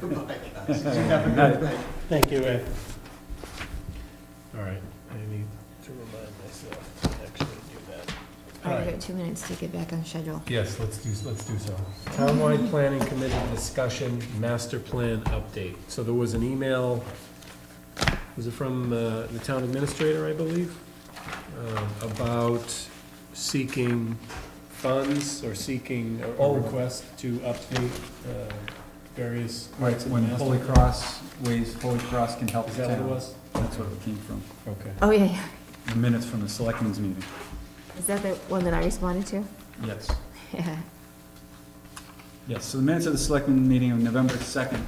Goodbye, guys. Thank you, Ed. All right, I need to remind myself to actually do that. All right, Alright. we've got 2 minutes to get back on schedule. Yes, let's do so. Townwide Planning Committee discussion, master plan update. So there was an email, was it from the town administrator, I believe? About seeking funds or seeking a request to update various Right, parts of the when master. Holy Cross, ways Holy Cross can help Is the that what it town. was? That's what it came from. Okay. Oh, yeah. The minutes from the selectmen's meeting. Is that the one that I responded to? Yes. Yeah. Yes, so the minutes of the selectmen meeting on November 2nd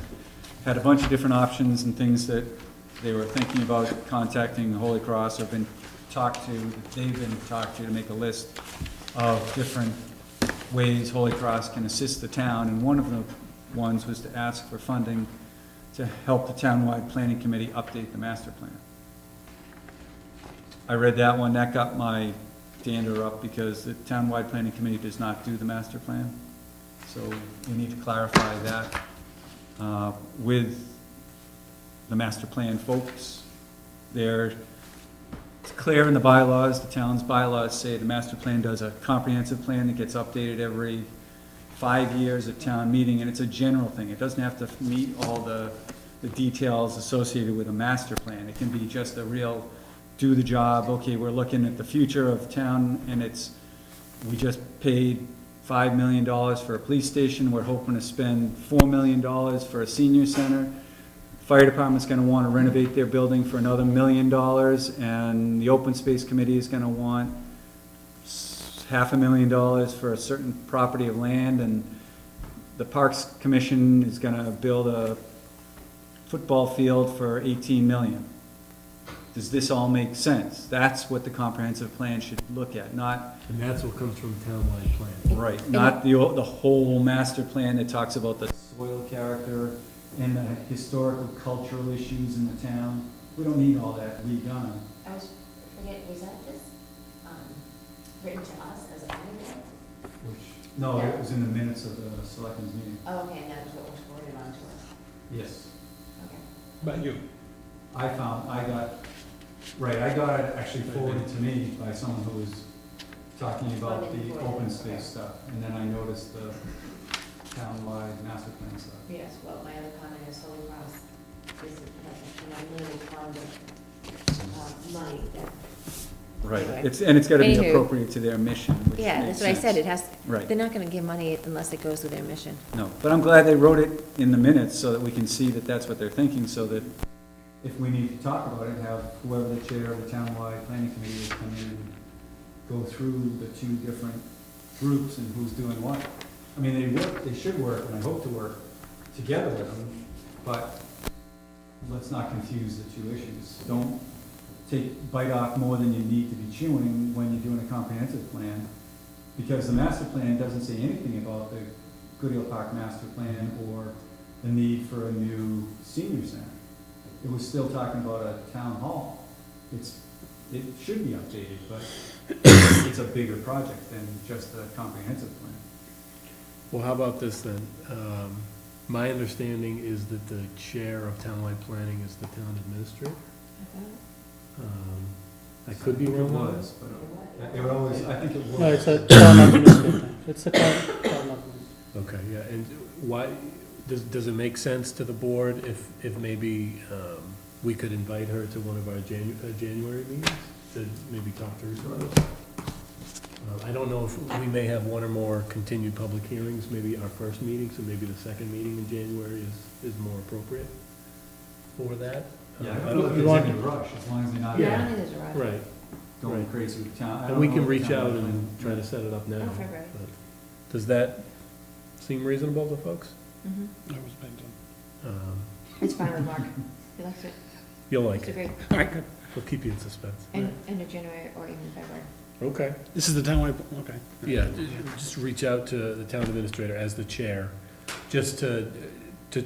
had a bunch of different options and things that they were thinking about contacting Holy Cross or they've been talked to make a list of different ways Holy Cross can assist the town. And one of the ones was to ask for funding to help the townwide planning committee update the master plan. I read that one, that got my dander up because the townwide planning committee does not do the master plan. So we need to clarify that with the master plan folks. It's clear in the bylaws, the town's bylaws say the master plan does a comprehensive plan that gets updated every 5 years at town meeting, and it's a general thing. It doesn't have to meet all the details associated with a master plan. It can be just a real do the job, okay, we're looking at the future of town, and we just paid $5 million for a police station, we're hoping to spend $4 million for a senior center. Fire department's gonna wanna renovate their building for another $1 million, and the open space committee is gonna want $500,000 for a certain property of land, and the Parks Commission is gonna build a football field for $18 million. Does this all make sense? That's what the comprehensive plan should look at, not, And that's what comes from townwide planning. right, not the whole master plan that talks about the soil character and the historical cultural issues in the town. We don't need all that redone. I was that just written to us as a planning board? No, it was in the minutes of the selectmen's meeting. Oh, okay, and that was what was forwarded on to us. Yes. Okay. But you. I got it actually forwarded to me by someone who was talking about the open space stuff, and then I noticed the townwide master plan stuff. Yes, well, my other comment is Holy Cross is, literally fund of money that Right, Anyway. it's gotta be Anywho. appropriate to their mission, which Yeah, makes that's what I said, sense. it has, Right. they're not gonna give money unless it goes with their mission. No, but I'm glad they wrote it in the minutes so that we can see that that's what they're thinking, so that if we need to talk about it, have whoever the chair of the townwide planning committee is come in and go through the two different groups and who's doing what. I mean, they should work, and I hope to work together with them, but let's not confuse the two issues. Don't bite off more than you need to be chewing when you're doing a comprehensive plan, because the master plan doesn't say anything about the Goodale Park master plan or the need for a new senior center. It was still talking about a town hall. It should be updated, but it's a bigger project than just a comprehensive plan. Well, how about this then? My understanding is that the chair of townwide planning is the town administrator. I could be It wrong on was, that. but it always, I think it was. No, it's a town administrator. It's a town administrator. Okay, yeah, and why, does it make sense to the board if maybe we could invite her to one of our January meetings to maybe talk to her about it? I don't know if we may have one or more continued public hearings, maybe our first meeting, so maybe the second meeting in January is more appropriate for that. Yeah, I I don't don't know if you there's want- any rush, as long as they're not Yeah, I don't think there's a rush. Right, going right. crazy with town. I and don't we know can if reach town out plan- and try to set it up now. Oh, February. but Does that seem reasonable to folks? Mhm. I was bent on. It's fine with Mark, he likes it, You'll like it's it. great, All right, good. We'll keep you in suspense. end of January or even February. Okay. This is the townwide, okay. Yeah, just reach out to the town administrator as the chair, just to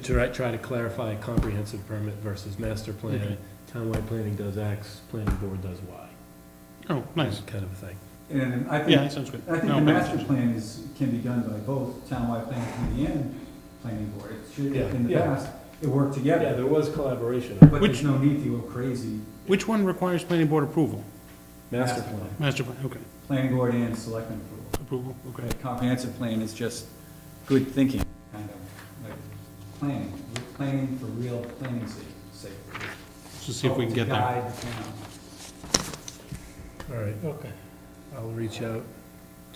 try to clarify comprehensive permit versus master plan. Okay. Townwide planning does X, planning board does Y. Oh, nice. Kind of a thing. And I Yeah, think, that sounds good. I think No, the but- master plan can be done by both townwide planning committee and planning board. It should, Yeah, in the yeah. past, it worked Yeah, together, there was collaboration. but Which- there's no need to go crazy. Which one requires planning board approval? Master plan. Master plan, okay. Planning board and selectmen approval. Approval, okay. A comprehensive plan is just good thinking, kind of, like planning for real planning sake. Just see if we can get To there. guide the town. All right, Okay. I'll reach out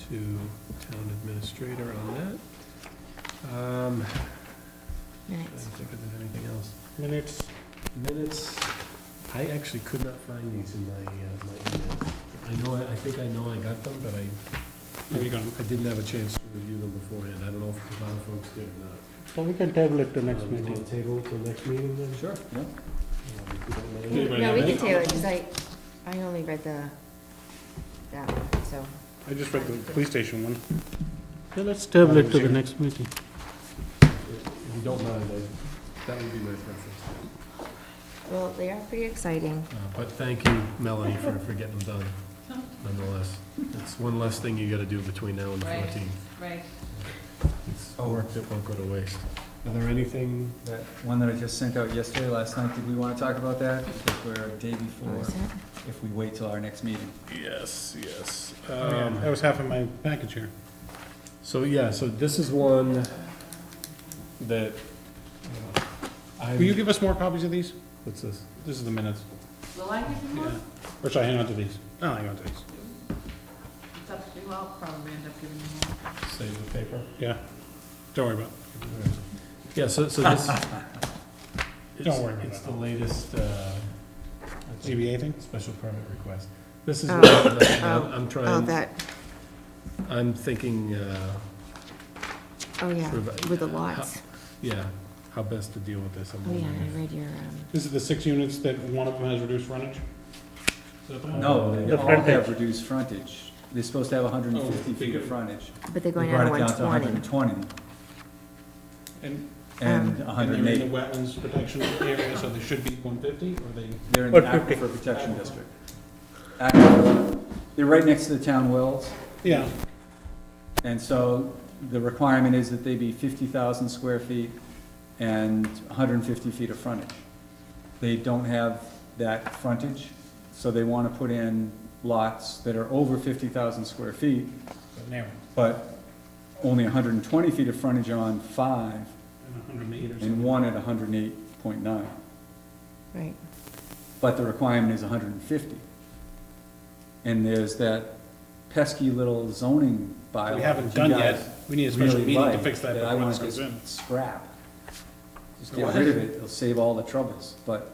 to town administrator on that. I Minutes. don't think there's anything else. Minutes, Minutes, I actually could not find these in my emails. I think I know I got them, but There you go. I didn't have a chance to review them beforehand. I don't know if a lot of folks did or not. so we can table it to next You meeting. want to table till next meeting then? Sure, yeah. If you don't mind. Anybody No, have we any? can table it, because I only read that one, so. I just read the police station one. Yeah, let's table it to the next meeting. If you don't mind, that would be my preference. Well, they are pretty exciting. But thank you, Melanie, for getting them done, nonetheless. It's one less thing you gotta do between now and the Right. 14th. Right. It's work that won't go to waste. Are there anything, That one that I just sent out yesterday, last night, did we want to talk about that? Because we're a day What before, was that? if we wait till our next meeting. yes, yes. That was half of my package here. So, yeah, so this is one that I. Will you give us more copies of these? What's this? This is the minutes. Will I give you Yeah. one? Or should I hang on to these? I'll hang on to these. It's up to you, I'll probably end up giving you one. Save the paper? Yeah. Don't worry about it. Yeah, so this. Don't worry about It's it. the latest, ZBA thing? special permit request. This is Oh, what I'm Oh, trying, that, I'm thinking, oh, yeah, Sort of, with the lots. yeah, how best to deal with this. I'm Oh, yeah, wondering I read your, This is the 6 units that one of them has reduced frontage? Is that the one? No, they The all frontage. have reduced frontage. They're supposed to have 150 Oh, feet of feet. frontage. but they're going They down brought to it down to 120. 120 And and Um, they're in the 108. wetlands protection area, so they should be 150, or they? They're in the 150. Aquifer Protection District. Aquifer. They're right next to the town wells, Yeah. and so the requirement is that they be 50,000 square feet and 150 feet of frontage. They don't have that frontage, so they want to put in lots that are over 50,000 square feet, But narrow, but only 120 feet of frontage on 5, and 108 or and something. one at 108.9. Right. But the requirement is 150. And there's that pesky little zoning bylaw. We haven't that you done yet. guys We need a special really meeting to like, fix that I before wanna this goes just in. scrap. Just Go get ahead. rid of it, it'll save all the troubles, but,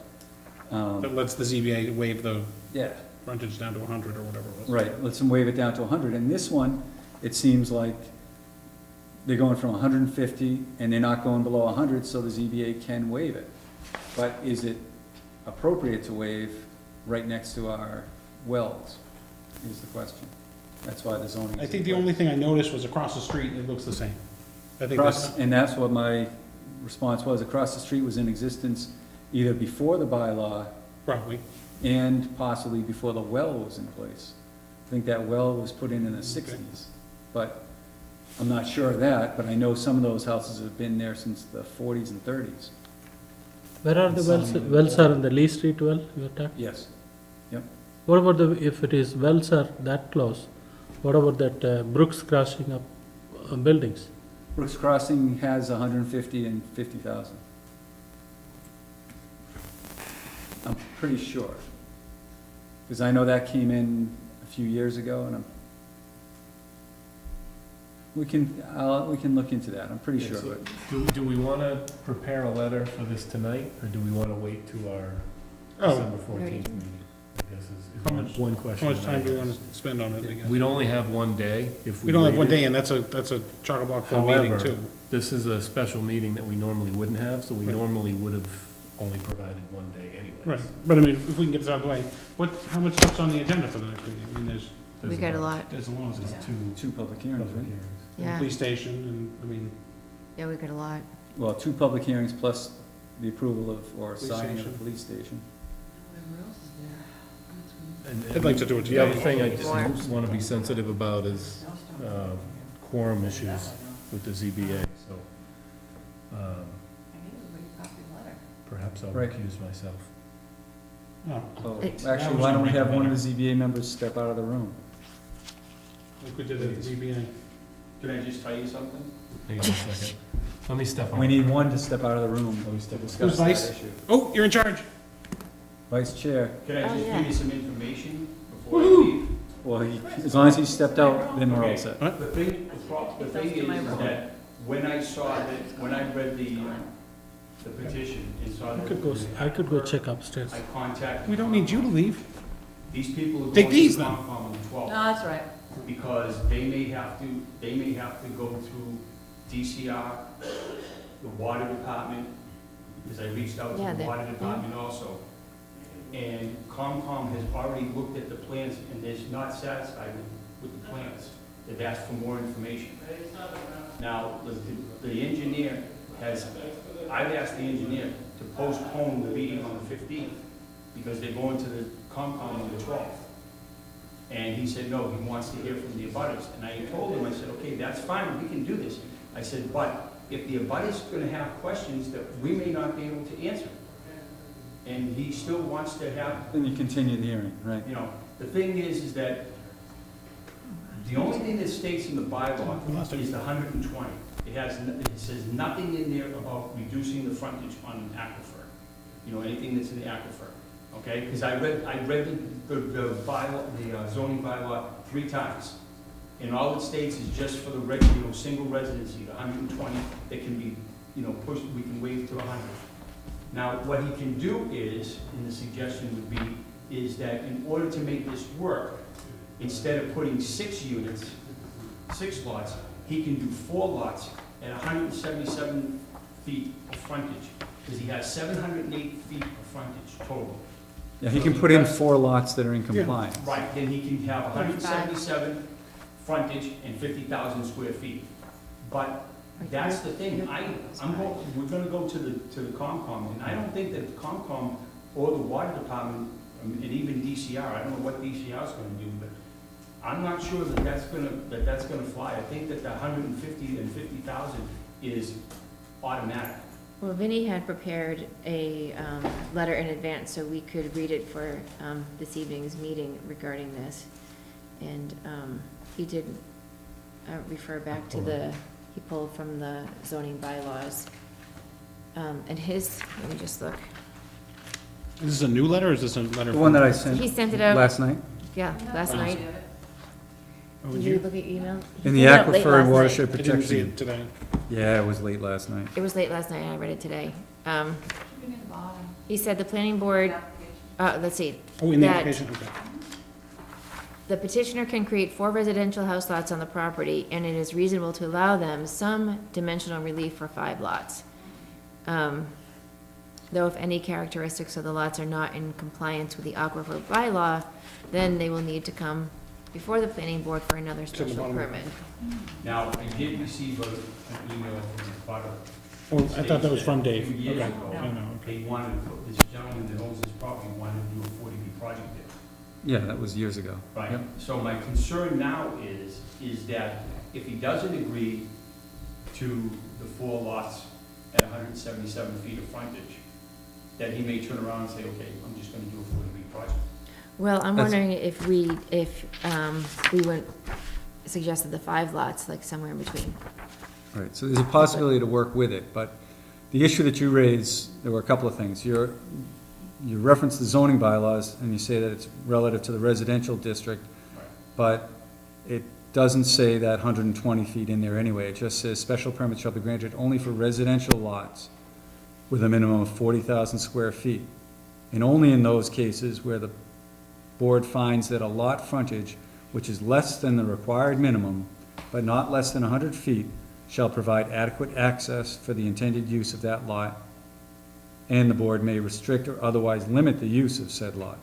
That lets the ZBA waive the yeah. frontage down to 100 or whatever it was. Right, lets them waive it down to 100, and this one, it seems like they're going from 150, and they're not going below 100, so the ZBA can waive it. But is it appropriate to waive right next to our wells, is the question. That's why the zoning. I think the only thing I noticed was across the street, it looks the same. I think that's, And that's what my response was, across the street was in existence either before the bylaw probably, and possibly before the well was in place. I think that well was put in the 60s, but I'm not sure of that, but I know some of those houses have been there since the 40s and 30s. Where are the wells? Wells are in the Lee Street well, you're talking? Yes. What about if it is wells are that close, what about that Brooks crossing up buildings? Brooks Crossing has 150 and 50,000. I'm pretty sure. Because I know that came in a few years ago, and we can look into that, I'm pretty Yeah, sure, so but. Do we want to prepare a letter for this tonight, or do we want to wait to our Oh. December 14th meeting? I guess How is much- one question. how much time do we that I want to spend on it, I guess? have. We'd only have one day if we. We don't have one waited. day, and that's a chock-a-block full meeting However, too. This is a special meeting that we normally wouldn't have, so we Right. normally would have only provided one day anyways. Right, but I mean, if we can get this out of the way, how much stuff's on the agenda for the next meeting? I mean, There's We got a about- lot, there's a lot, There's Two public hearings, public right? hearings. yeah, police station, and, I mean, yeah, we got a lot. Well, two public hearings plus the approval of, or Police signing of the station. police station. And- I'd like to do it The other today. thing I just want to be sensitive about is quorum issues with the ZBA, so perhaps I'll Right. recuse myself. Oh, Oh, It's- actually, why don't we have one of the ZBA members step out of the room? like we did at the ZBA. Can I just tell you something? Hang on a second. Let me step on. We need one to step out of the room Let me step to aside. discuss Who's that vice? issue. Oh, you're in charge. Vice Chair, Can I Oh, just yeah. give you some information before I leave? well, as long as he stepped out, then we're all Okay. set. The thing is that when I saw that, when I read the petition and saw that. I could go check upstairs. I contacted. We don't need you to leave. These people are going Take these to then. Concom on the 12th. that's right. Because they may have to go through DCR, the water department, because I reached out to Yeah, the they- water department also. And Concom has already looked at the plans and is not satisfied with the plans. They've asked for more information. Now, the engineer I've asked the engineer to postpone the meeting on the 15th because they're going to the Concom on the 12th. And he said, no, he wants to hear from the abutters. And I told him, I said, okay, that's fine, we can do this. I said, but if the abutters are gonna have questions that we may not be able to answer, and he still wants to have, Then you continue the hearing, right? you know, the thing is that the only thing that states in the bylaw is the 120. It says nothing in there about reducing the frontage on an aquifer, you know, anything that's in the aquifer, okay? Because I read the bylaw, the zoning bylaw 3 times. And all it states is just for the single residency, the 120, that can be, pushed, we can waive to 100. Now, what he can do is, and the suggestion would be, is that in order to make this work, instead of putting 6 units, 6 lots, he can do 4 lots at 177 feet of frontage, because he has 708 feet of frontage total. Yeah, he can put in 4 lots that are in compliance. Right, then he can have 177 frontage and 50,000 square feet. But that's the thing, we're gonna go to the Concom, and I don't think that the Concom or the water department, and even DCR, I don't know what DCR is gonna do, but I'm not sure that that's gonna fly. I think that the 150 and 50,000 is automatic. Well, Vinnie had prepared a letter in advance so we could read it for this evening's meeting regarding this. And he did refer back to he pulled from the zoning bylaws. And let me just look. Is this a new letter, or is this a letter? The one that I He sent sent it out, last night. Yeah, last night. Oh, Did you look at your email? In He the sent it out late Aquifer last and night. Watershed I didn't see Protection. it today. Yeah, it was late last night. It was late last night, and I read it today. Should be near the bottom. He said the planning board, Application. let's see, Oh, in the That- application, okay. the petitioner can create 4 residential house lots on the property, and it is reasonable to allow them some dimensional relief for 5 lots. Though if any characteristics of the lots are not in compliance with the aquifer bylaw, then they will need to come before the planning board for another the special bottom. permit. Now, I did receive an email from the butter. Oh, I thought that was from Dave. Two years Okay. ago. Oh, no, okay. They wanted, this gentleman that owns this property wanted to do a 40B project there. Yeah, that was years ago. Right, Yep. so my concern now is that if he doesn't agree to the 4 lots at 177 feet of frontage, that he may turn around and say, okay, I'm just gonna do a 40B project. Well, I'm That's- wondering if we went, suggested the 5 lots, like somewhere in between. Right, so there's a possibility to work with it, but the issue that you raised, there were a couple of things. You reference the zoning bylaws, and you say that it's relative to the residential district, Right. but it doesn't say that 120 feet in there anyway. It just says special permits shall be granted only for residential lots with a minimum of 40,000 square feet. And only in those cases where the board finds that a lot frontage, which is less than the required minimum, but not less than 100 feet, shall provide adequate access for the intended use of that lot, and the board may restrict or otherwise limit the use of said lot.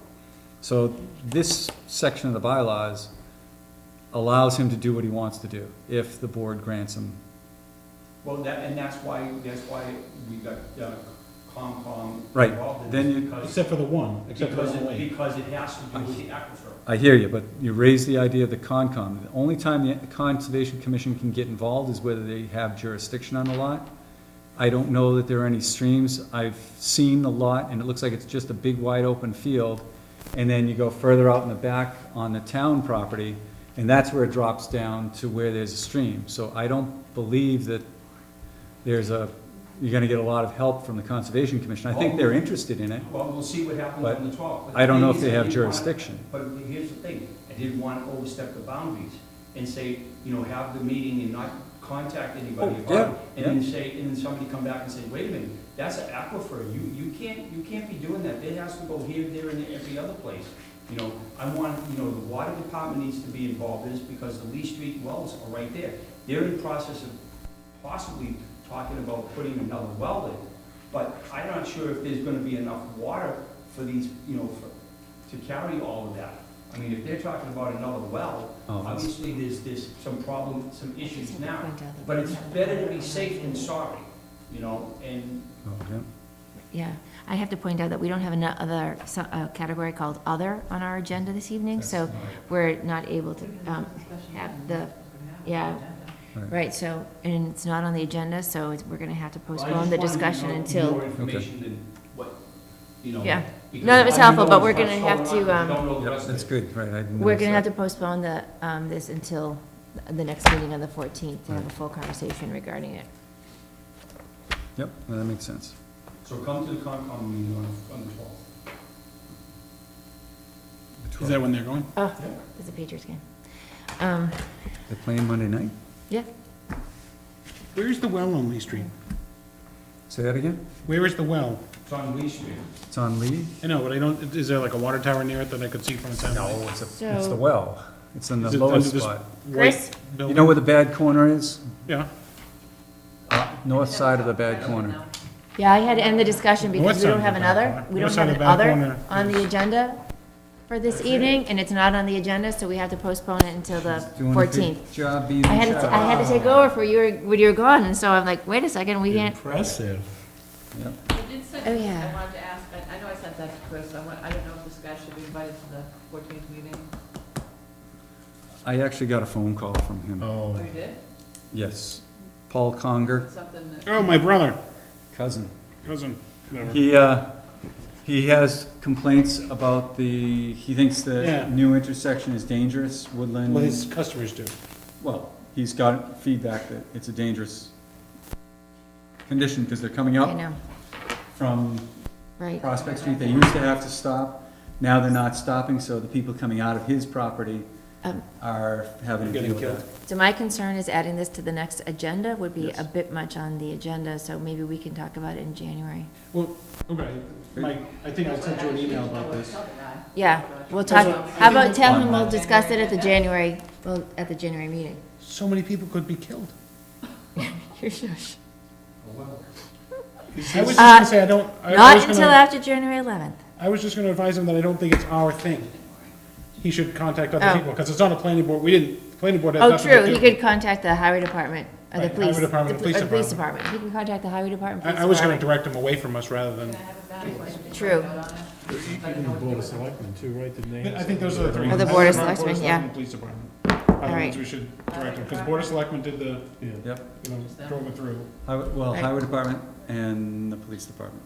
So this section of the bylaws allows him to do what he wants to do, if the board grants him. Well, that's why we got Comcom Right, involved in then this, you- because, Except for the one, except for the one lane. because it has to do with the aquifer. I hear you, but you raised the idea of the Concom. The only time the Conservation Commission can get involved is whether they have jurisdiction on the lot. I don't know that there are any streams. I've seen the lot, and it looks like it's just a big wide open field. And then you go further out in the back on the town property, and that's where it drops down to where there's a stream. So I don't believe that you're gonna get a lot of help from the Conservation Commission. I think they're interested in it. Well, we'll see what happens But on the 12th. I don't know if The thing they is, have I didn't want- jurisdiction. But here's the thing, I didn't want to overstep the boundaries and say, have the meeting and not contact anybody Oh, about it. yeah, And then somebody come back and say, wait a minute, that's an aquifer, you can't be doing that, it has to go here, there, and every other place. I want, the water department needs to be involved in this because the Lee Street wells are right there. They're in the process of possibly talking about putting another well in, but I'm not sure if there's gonna be enough water for these, to carry all of that. I mean, if they're talking about another well, Oh, that's- obviously there's some problem, some issues Just have to now. point out that But we it's haven't better had to be it. safe than sorry, and Oh, yeah. Yeah, I have to point out that we don't have another category called other on our agenda this evening, so we're not able to have the, yeah, right, so, and it's not on the agenda, so we're gonna have to postpone the discussion until, More information than what, Yeah. because No, that was all you helpful, know but is we're what's gonna have going to, on, but you don't know the Yep, rest of that's it. good, right. I didn't we're notice gonna have to that. postpone this until the next meeting on the 14th to have a full conversation regarding it. Yep, that makes sense. So come to the Concom meeting on the 12th. Is that when they're going? Oh, it's a Patriots game. They're playing Monday night? Yeah, Where's the well on Lee Street? Say that again? Where is the well? It's on Lee Street. It's on Lee? I know, but I don't, is there like a water tower near it that I could see from the town? No, it's the So- well. It's in the Is it lowest under this spot. white Chris? You building? know where the bad corner is? Yeah. North side of the bad corner. yeah, I had to end the discussion because North we side don't of have the back another, corner. we North don't side have of an the back other corner on the is- agenda for this evening, and it's not on the agenda, so we have to postpone it until the Doing a 14th. good job being I in had to, charge. I had to take over for when you were gone, and so I'm like, wait a second, we can't, Impressive. Yep. I did send, Oh, yeah. I wanted to ask, I know I sent that to Chris, I don't know if this guy should be invited to the 14th meeting. I actually got a phone call from him. Oh, Oh. you did? Yes. Paul Conger, Something that. Oh, my brother, cousin. cousin, whatever. He has complaints about he thinks Yeah. the new intersection is dangerous, Woodland. Well, his customers do. Well, he's got feedback that it's a dangerous condition because they're coming I up know, from right. Prospect Street. They used to have to stop. now they're not stopping, so the people coming out of his property Um, are having to Getting deal with killed. that. So my concern is adding this to the next agenda would be Yes. a bit much on the agenda, so maybe we can talk about it in January. Okay, Mike, I think I sent you an email about this. Yeah, we'll talk, how about tell him we'll discuss it at the January, well, at the January meeting. So many people could be killed. You're shush. I was just gonna say, I don't, I Not was until gonna, after January 11th. I was just gonna advise him that I don't think it's our thing. He should contact other Oh. people, because it's not a planning board, the planning board has Oh, nothing to true, do. he could contact the highway department, or the Right, police. highway department, the police or the police department. department. He can contact the highway department, police I was gonna department. direct him away from us rather than, Can I have a evaluation? True. Vote on it? Even the Board of Selectmen too, right? Didn't they have I think those are the three. Or the Board of Selectmen, yeah. Police department. Are the All right. ones we should direct him, because Board of Selectmen did the, Yeah. Yep, drove it through. well, Right. highway department and the police department.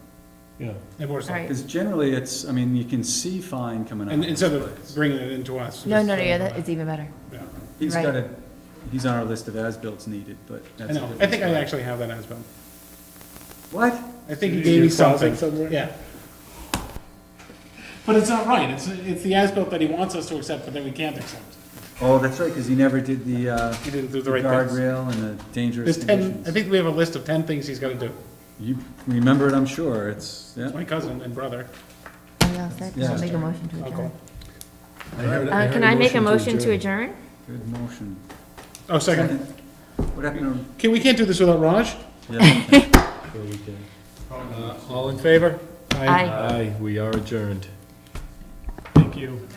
Yeah. And Board of All Selectmen. right. Because generally, it's, I mean, you can see fine coming out. And of instead this of place. bringing it into us. No, no, just, yeah, that, it's even better. Yeah. He's right. got a, he's on our list of as-bills needed, but I that's. a know, I different think I story. actually have that as well. What? I think he In gave your me closet something, somewhere? yeah. But it's not right, it's the as-built that he wants us to accept, but then we can't accept. Oh, that's right, because he never did the, He didn't do the right things. guardrail and the dangerous There's 10, conditions. I think we have a list of 10 things he's gotta do. You remember it, I'm sure, it's, yeah. It's my cousin and brother. Are you all set? Yeah. I'll make a motion to Uncle. adjourn. Can I make a motion to adjourn? Good motion. Oh, second. What happened We can't do this without Raj? to, yeah, So we can. All in favor? Aye. Aye, we are adjourned. Thank you.